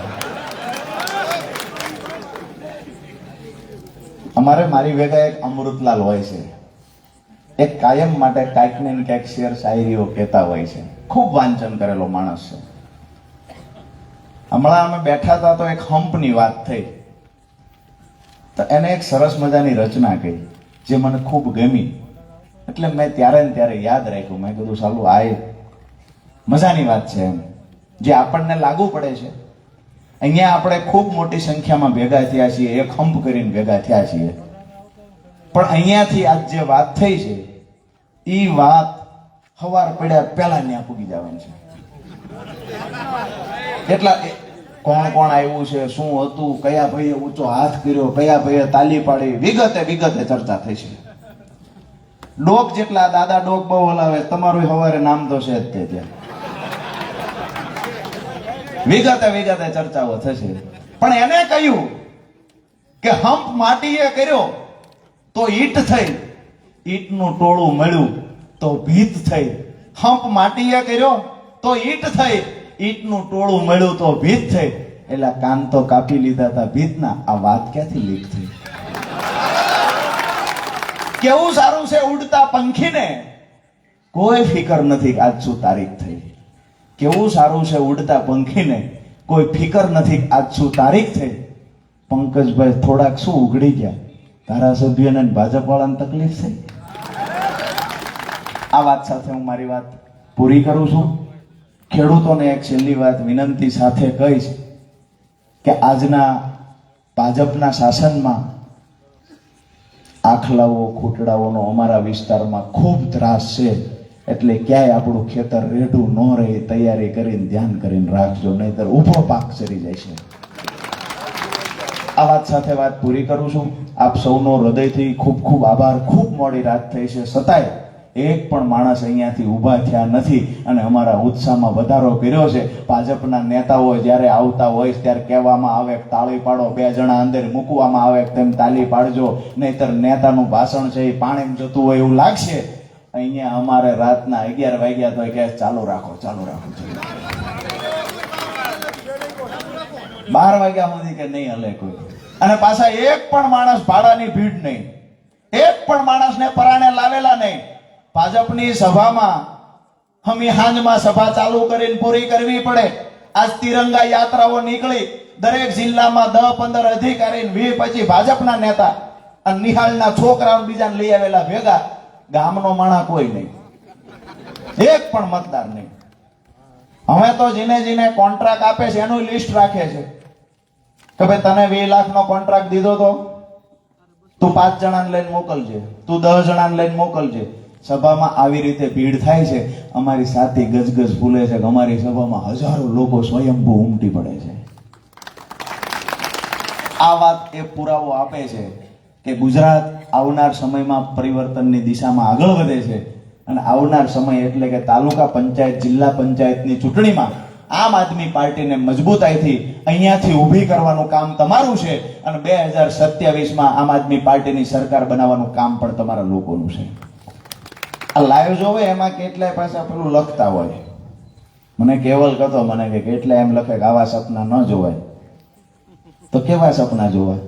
અમારે મારી ભેગા એક અમૃતલાલ હોય છે, એક કાયમ માટે કાંઈક ને ક્યાંક શેર શાયરીઓ કહેતા હોય છે. ખૂબ વાંચન કરેલો માણસ છે. હમણાં અમે બેઠા હતા તો એક હંપની વાત થઈ તો એને એક સરસ મજાની રચના કહી જે મને ખૂબ ગમી. એટલે મેં ત્યારે ને ત્યારે યાદ રાખ્યું. મેં કીધું સાલું આ મજાની વાત છે એમ, જે આપણને લાગુ પડે છે. અહીંયા આપણે ખૂબ મોટી સંખ્યામાં ભેગા થયા છીએ, એક હંપ કરીને ભેગા થયા છીએ, પણ અહીંયાથી આજ જે વાત થઈ છે ઈ વાત હવાર પડ્યા પહેલા ત્યાં પૂગી જવાની છે. એટલા કોણ કોણ આવ્યું છે, શું હતું, કયા ભાઈએ ઊંચો હાથ કર્યો, કયા ભાઈએ તાલી પાડી, વિગતે વિગતે ચર્ચા થઈ છે. ડોક જેટલા દાદા ડોક બહુ હલાવે, તમારું હવારે નામ તો છે જ તે ત્યાં. વિગતે વિગતે ચર્ચાઓ થશે. પણ એને કહ્યું કે હંપ માટીએ કર્યો તો ઈટ થઈ, ઈટનું ટોળું મળ્યું તો ભીત થઈ. હંપ માટીએ કર્યો તો ઈટ થઈ, ઈટનું ટોળું મળ્યું તો ભીત થઈ. એટલે કાન તો કાપી લીધા હતા ભીતના, આ વાત ક્યાંથી લીક થઈ? કેવું સારું છે ઉડતા પંખીને કોઈ ફિકર નથી આજ શું તારીખ થઈ. કેવું સારું છે ઉડતા પંખીને કોઈ ફિકર નથી આજ શું તારીખ થઈ. પંકજભાઈ થોડાક શું ઉઘડી ગયા, ધારાસભ્યને ભાજપ વાળાને તકલીફ થઈ. આ વાત સાથે હું મારી વાત પૂરી કરું છું. ખેડૂતોને એક છેલ્લી વાત વિનંતી સાથે કહીશ કે આજના ભાજપના શાસનમાં આખલાઓ ખૂટડાઓનો અમારા વિસ્તારમાં ખૂબ ત્રાસ છે. એટલે ક્યાંય આપણું ખેતર રેઢું ન રહે તૈયારી કરીને ધ્યાન કરીને રાખજો, નહીતર ઉભો પાક ચરી જાય છે. આ વાત સાથે વાત પૂરી કરું છું. આપ સૌનો હૃદયથી ખૂબ ખૂબ આભાર. ખૂબ મોડી રાત થઈ છે, છતાંય એક પણ માણસ અહીંયાથી ઊભા થયા નથી અને અમારા ઉત્સાહમાં વધારો કર્યો છે. ભાજપના નેતાઓ જ્યારે આવતા હોય ત્યારે કહેવામાં આવે તાળી પાડો, 2 જણા અંદર મૂકવામાં આવે તેમ તાળી પાડજો, નહીતર નેતાનું ભાષણ છે એ પાણીમાં જતું હોય એવું લાગશે. અહીંયા અમારે રાતના 11 વાગ્યા તો કે ચાલુ રાખો, ચાલુ રાખો. 12 વાગ્યા સુધી કે નહીં હલે કોઈ. અને પાછા એક પણ માણસ ભાડાની ભીડ નહીં, એક પણ માણસને પરાણે લાવેલા નહીં. ભાજપની સભામાં હમી હાંજમાં સભા ચાલુ કરીને પૂરી કરવી પડે. આજ તિરંગા યાત્રાઓ નીકળી, દરેક જિલ્લામાં 10-15 અધિકારી, 20-25 ભાજપના નેતા અને નિહાળના છોકરાઓ બીજાને લઈ આવેલા ભેગા. ગામનો માણા કોઈ નહીં, એક પણ મતદાર નહીં. હવે તો જેને કોન્ટ્રાક્ટ આપે છે એનું લિસ્ટ રાખે છે કે ભાઈ તને 20 લાખનો કોન્ટ્રાક્ટ દીધો તો તું 5 જણાને લઈને મોકલજે, તું 10 જણાને લઈને મોકલજે. સભામાં આવી રીતે ભીડ થાય છે. અમારી સાથી ગજગજ ફૂલે છે કે અમારી સભામાં હજારો લોકો સ્વયંભૂ ઉમટી પડે છે. આ વાત એ પુરાવો આપે છે કે ગુજરાત આવનાર સમયમાં પરિવર્તનની દિશામાં આગળ વધે છે. અને આવનાર સમય એટલે કે તાલુકા પંચાયત, જિલ્લા પંચાયતની ચૂંટણીમાં આમ આદમી પાર્ટીને મજબૂતાઈથી અહીંયાથી ઊભી કરવાનું કામ તમારું છે. અને 2027માં આમ આદમી પાર્ટીની સરકાર બનાવવાનું કામ પણ તમારા લોકોનું છે. આ લાઈવ જોવે એમાં કેટલાય પાછા પેલું લખતા હોય. મને કેવલ કહેતો મને કે કેટલા એમ લખે કે આવા સપના ન જોવાય. તો કેવા સપના જોવાય?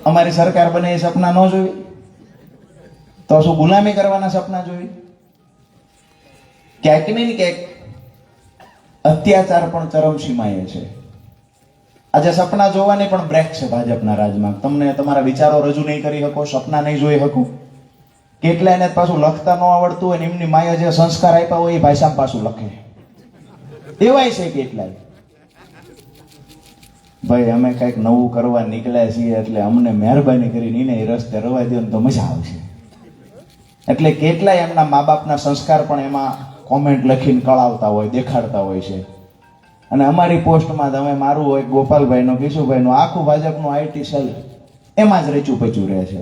અમારી સરકાર બને એ સપના ન જોઈ તો શું ગુલામી કરવાના સપના જોઈ? ક્યાંક ને ક્યાંક અત્યાચાર પણ ચરમસીમાએ છે. આજે સપના જોવાની પણ બ્રેક છે ભાજપના રાજમાં. તમને તમારા વિચારો રજૂ નહીં કરી શકો, સપના નહીં જોઈ શકો. કેટલાયને પાછું લખતા ન આવડતું હોય ને એમની માયા જે સંસ્કાર આપ્યા હોય એ ભાષામાં પાછું લખે એવાય છે કેટલાય. ભાઈ અમે કઈક નવું કરવા નીકળ્યા છીએ એટલે અમને મહેરબાની કરીને એને એ રસ્તે રવા દો ને તો મજા આવશે. એટલે કેટલાય એમના મા બાપના સંસ્કાર પણ એમાં કોમેન્ટ લખીને કળાવતા હોય, દેખાડતા હોય છે. અને અમારી પોસ્ટમાં તમે મારું હોય, ગોપાલભાઈનું, કિશુભાઈનું, આખું ભાજપનું આઈટી સેલ એમાં જ રચું પચું રહે છે.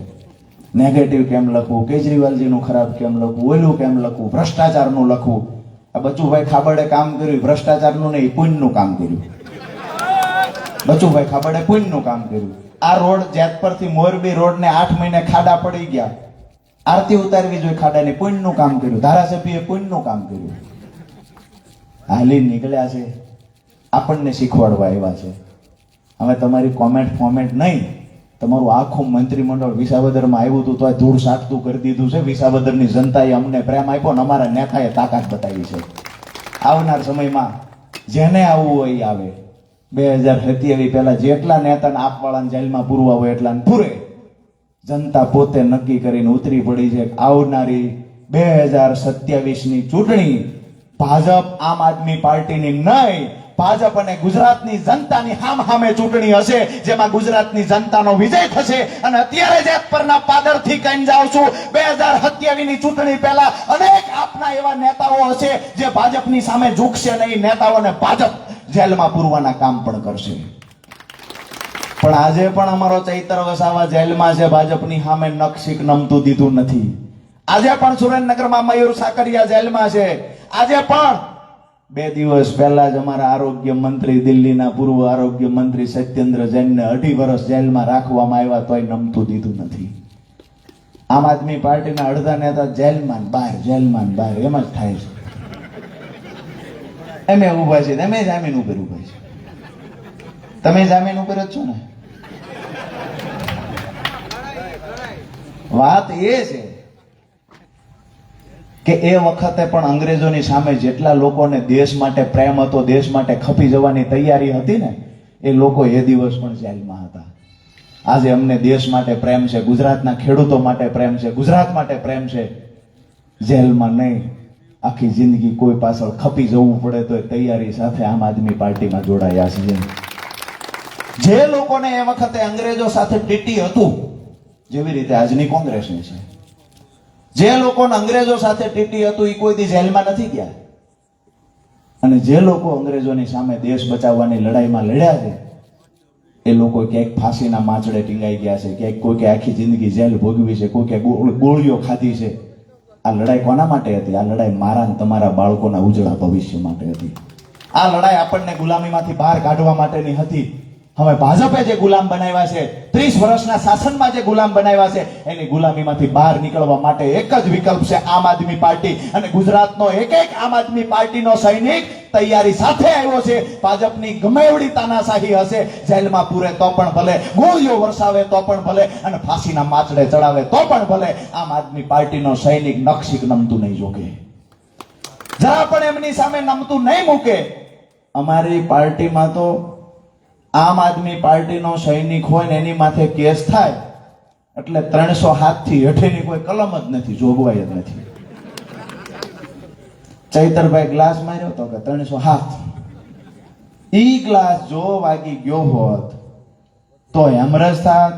નેગેટિવ કેમ લખવું, કેજરીવાલજીનું ખરાબ કેમ લખવું, ઓલું કેમ લખવું, ભ્રષ્ટાચારનું લખવું. આ બચુભાઈ ખાબડે કામ કર્યું, ભ્રષ્ટાચારનું નહીં પુણ્યનું કામ કર્યું. બચુભાઈ ખાબડે પુણ્યનું કામ કર્યું. આ રોડ જેતપરથી મોરબી રોડને 8 મહિને ખાડા પડી ગયા, આરતી ઉતારવી જોઈએ ખાડાની, પુણ્યનું કામ કર્યું. ધારાસભ્યએ પુણ્યનું કામ કર્યું. હાલી નીકળ્યા છે, આપણને શીખવાડવા આવ્યા છે. હવે તમારી કોમેન્ટ ફોમેન્ટ નહીં, તમારું આખું મંત્રીમંડળ વિસાવદરમાં આવ્યું હતું તો ધૂળ સાટતું કરી દીધું છે. વિસાવદરની જનતાએ અમને પ્રેમ આપ્યો ને અમારા નેતાએ તાકાત બતાવી છે. આવનાર સમયમાં જેને આવવું હોય એ આવે. 2027 પહેલા જેટલા નેતાને આપવાળાને જેલમાં પૂરવા હોય એટલાને પૂરે. જનતા પોતે નક્કી કરીને ઉતરી પડી છે. આવનારી 2027ની ચૂંટણી ભાજપ આમ આદમી પાર્ટીની નહીં ભાજપ અને ગુજરાતની જનતાની હામે ચૂંટણી હશે, જેમાં ગુજરાતની જનતાનો વિજય થશે. અને અત્યારે જ એક પરના પાદરથી કહીને જાઉં છું, 2027 ની ચૂંટણી પહેલા અનેક આપના એવા નેતાઓ હશે જે ભાજપની સામે ઝૂકશે નહીં. નેતાઓને ભાજપ જેલમાં પૂરવાના કામ પણ કરશે. પણ આજે પણ અમારો ચૈતર વસાવા જેલમાં છે, ભાજપની સામે નખશીક નમતું દીધું નથી. આજે પણ સુરેન્દ્રનગરમાં મયુર સાકરિયા જેલમાં છે. આજે પણ 2 દિવસ પહેલા જ અમારા આરોગ્ય મંત્રી, દિલ્હીના પૂર્વ આરોગ્ય મંત્રી સત્યેન્દ્ર જૈનને 2.5 વર્ષ જેલમાં રાખવામાં આવ્યા, તોય નમતું દીધું નથી. આમ આદમી પાર્ટીના અડધા નેતા જેલમાં બહાર એમ જ થાય છે. અમે ઉભા છીએ, તમે જામીન ઉપર ઉભા છે. તમે જામીન ઉપર જ છો ને. વાત એ છે કે એ વખતે પણ અંગ્રેજોની સામે જેટલા લોકોને દેશ માટે પ્રેમ હતો, દેશ માટે ખપી જવાની તૈયારી હતી ને, એ લોકો એ દિવસ પણ જેલમાં હતા. આજે અમને દેશ માટે પ્રેમ છે, ગુજરાતના ખેડૂતો માટે પ્રેમ છે, ગુજરાત માટે પ્રેમ છે. જેલમાં નહીં, આખી જિંદગી કોઈ પાછળ ખપી જવું પડે તો તૈયારી સાથે આમ આદમી પાર્ટીમાં જોડાયા છીએ. જે લોકોને એ વખતે અંગ્રેજો સાથે ટીટી હતું, જેવી રીતે આજની કોંગ્રેસની છે, જે લોકોને અંગ્રેજો સાથે ટીટી હતું એ કોઈ દી જેલમાં નથી ગયા. અને જે લોકો અંગ્રેજોની સામે દેશ બચાવવાની લડાઈમાં લડ્યા છે, એ લોકો ક્યાંક ફાંસીના માંચડે ટીંગાઈ ગયા છે, ક્યાંક કોઈ કે આખી જિંદગી જેલ ભોગવી છે, કોઈ કે ગોળીઓ ખાધી છે. આ લડાઈ કોના માટે હતી? આ લડાઈ મારા અને તમારા બાળકોના ઉજળા ભવિષ્ય માટે હતી. આ લડાઈ આપણને ગુલામીમાંથી બહાર કાઢવા માટેની હતી. હવે ભાજપે જે ગુલામ બનાવ્યા છે, 30 વર્ષના શાસનમાં જે ગુલામ બનાવ્યા છે, એની ગુલામીમાંથી બહાર નીકળવા માટે એક જ વિકલ્પ છે, આમ આદમી પાર્ટી. અને ગુજરાતનો એક આમ આદમી પાર્ટીનો સૈનિક તૈયારી સાથે આવ્યો છે. ભાજપની ગમે એવડી તાનાશાહી હશે, જેલમાં પૂરે તો પણ ભલે, ગોળીઓ વરસાવે તો પણ ભલે, અને ફાંસીના માચડે ચડાવે તો પણ ભલે, આમ આદમી પાર્ટીનો સૈનિક નખશીક નમતું નહીં જોકે, જરા પણ એમની સામે નમતું નહીં મૂકે. અમારી પાર્ટીમાં તો આમ આદમી પાર્ટીનો સૈનિક હોય ને એની માથે કેસ થાય એટલે 307 થી હેઠળની કોઈ કલમ જ નથી, જોગવાઈ જ નથી. ચૈતરભાઈ ગ્લાસ માર્યો તો કે 307. ઈ ગ્લાસ જો વાગી ગયો હોત તો હેમરેજ થાત,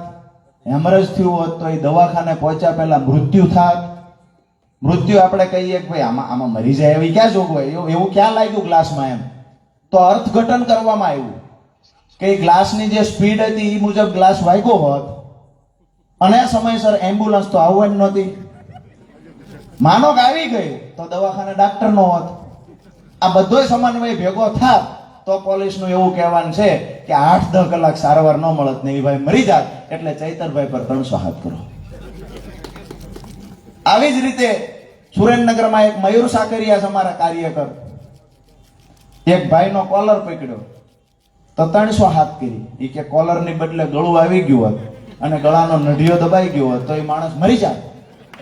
હેમરેજ થયું હોત તો એ દવાખાને પહોંચ્યા પહેલા મૃત્યુ થાત. મૃત્યુ આપણે કહીએ કે ભાઈ આમાં મરી જાય એવી ક્યાં જોગવાઈ? એવું ક્યાં લાગ્યું ગ્લાસમાં? એમ તો અર્થઘટન કરવામાં આવ્યું કે ગ્લાસની જે સ્પીડ હતી એ મુજબ ગ્લાસ વાગ્યો હોત અને સમયસર એમ્બ્યુલન્સ તો આવવાની નહોતી. માનો કે આવી ગઈ તો દવાખાને ડાક્ટર નો હોત. આ બધોય સમન્વય ભેગો થાત તો પોલીસનું એવું કહેવાનું છે કે 8-10 કલાક સારવાર ન મળત ને એ ભાઈ મરી જાત. એટલે ચૈતરભાઈ પર 307 કરો. આવી જ રીતે સુરેન્દ્રનગરમાં એક મયુર સાકરિયા છે, અમારા કાર્યકર, એક ભાઈનો કોલર પકડ્યો તો 307 કરી. એ કે કોલરની બદલે ગળું આવી ગયું હોત અને ગળાનો નઢિયો દબાઈ ગયો હોત તો એ માણસ મરી જાય.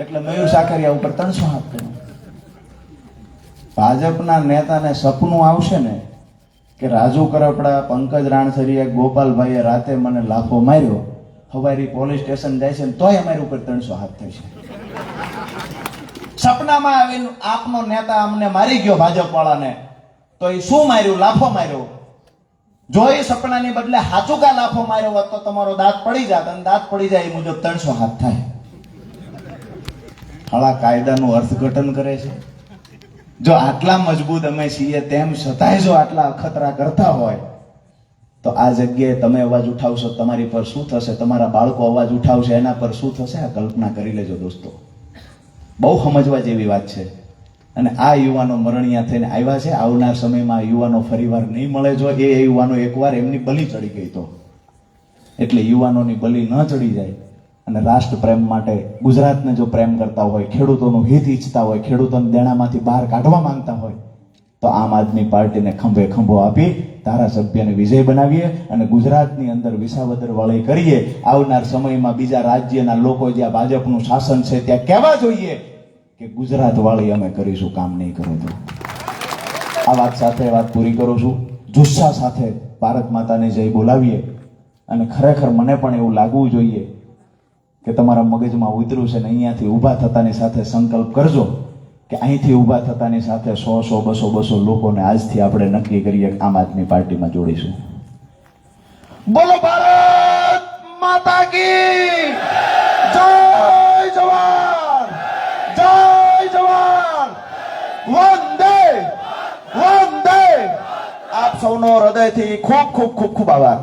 એટલે મયુર સાકરિયા ઉપર 307 કર્યું. ભાજપના નેતાને સપનું આવશે ને કે રાજુ કરપડા, પંકજ રાણસરિયા, ગોપાલભાઈએ રાતે મને લાફો માર્યો, હવારી પોલીસ સ્ટેશન જાય છે તોય અમારી ઉપર 307 થશે. સપનામાં આવીને આપનો નેતા અમને મારી ગયો, ભાજપ વાળાને, તો એ શું માર્યું? લાફો માર્યો. જો એ સપનાની બદલે હાચુકા લાફો માર્યો હોત તો તમારો દાંત પડી જાત, અને દાંત પડી જાય એ મુજબ 307 થાય. હળા કાયદાનું અર્થઘટન કરે છે. જો આટલા મજબૂત અમે છીએ તેમ છતાંય જો આટલા અખતરા કરતા હોય તો આ જગ્યાએ તમે અવાજ ઉઠાવશો, તમારી પર શું થશે? તમારા બાળકો અવાજ ઉઠાવશે, એના પર શું થશે? આ કલ્પના કરી લેજો દોસ્તો. બહુ સમજવા જેવી વાત છે. અને આ યુવાનો મરણિયા થઈને આવ્યા છે. આવનાર સમયમાં આ યુવાનો ફરીવાર નહીં મળે. જો એ યુવાનો એકવાર એમની બલી ચડી ગઈ તો, એટલે યુવાનોની બલી ન ચડી જાય અને રાષ્ટ્ર પ્રેમ માટે ગુજરાતને જો પ્રેમ કરતા હોય, ખેડૂતોનું હિત ઈચ્છતા હોય, ખેડૂતોને દેણામાંથી બહાર કાઢવા માંગતા હોય તો આમ આદમી પાર્ટીને ખંભે ખંભો આપી ધારાસભ્યને વિજય બનાવીએ અને ગુજરાતની અંદર વિસાવદર વાળી કરીએ. આવનાર સમયમાં બીજા રાજ્યના લોકો જ્યાં ભાજપનું શાસન છે ત્યાં કહેવા જોઈએ કે ગુજરાત વાળી અમે કરીશું, કામ નહીં કરો તો. આ વાત સાથે વાત પૂરી કરું છું. જુસ્સા સાથે ભારત માતાની જય બોલાવીએ. અને ખરેખર મને પણ એવું લાગવું જોઈએ કે તમારા મગજમાં ઉતર્યું છે ને અહીંયાથી ઊભા થતાની સાથે સંકલ્પ કરજો કે અહીંથી ઊભા થતાની સાથે 100 200 લોકોને આજથી આપણે નક્કી કરીએ કે આમ આદમી પાર્ટીમાં જોડીશું. બોલો ભારત માતા કી જય! જવાન જય જવાન, વંદે વંદે. આપ સૌનો હૃદયથી ખૂબ ખૂબ ખૂબ ખૂબ આભાર.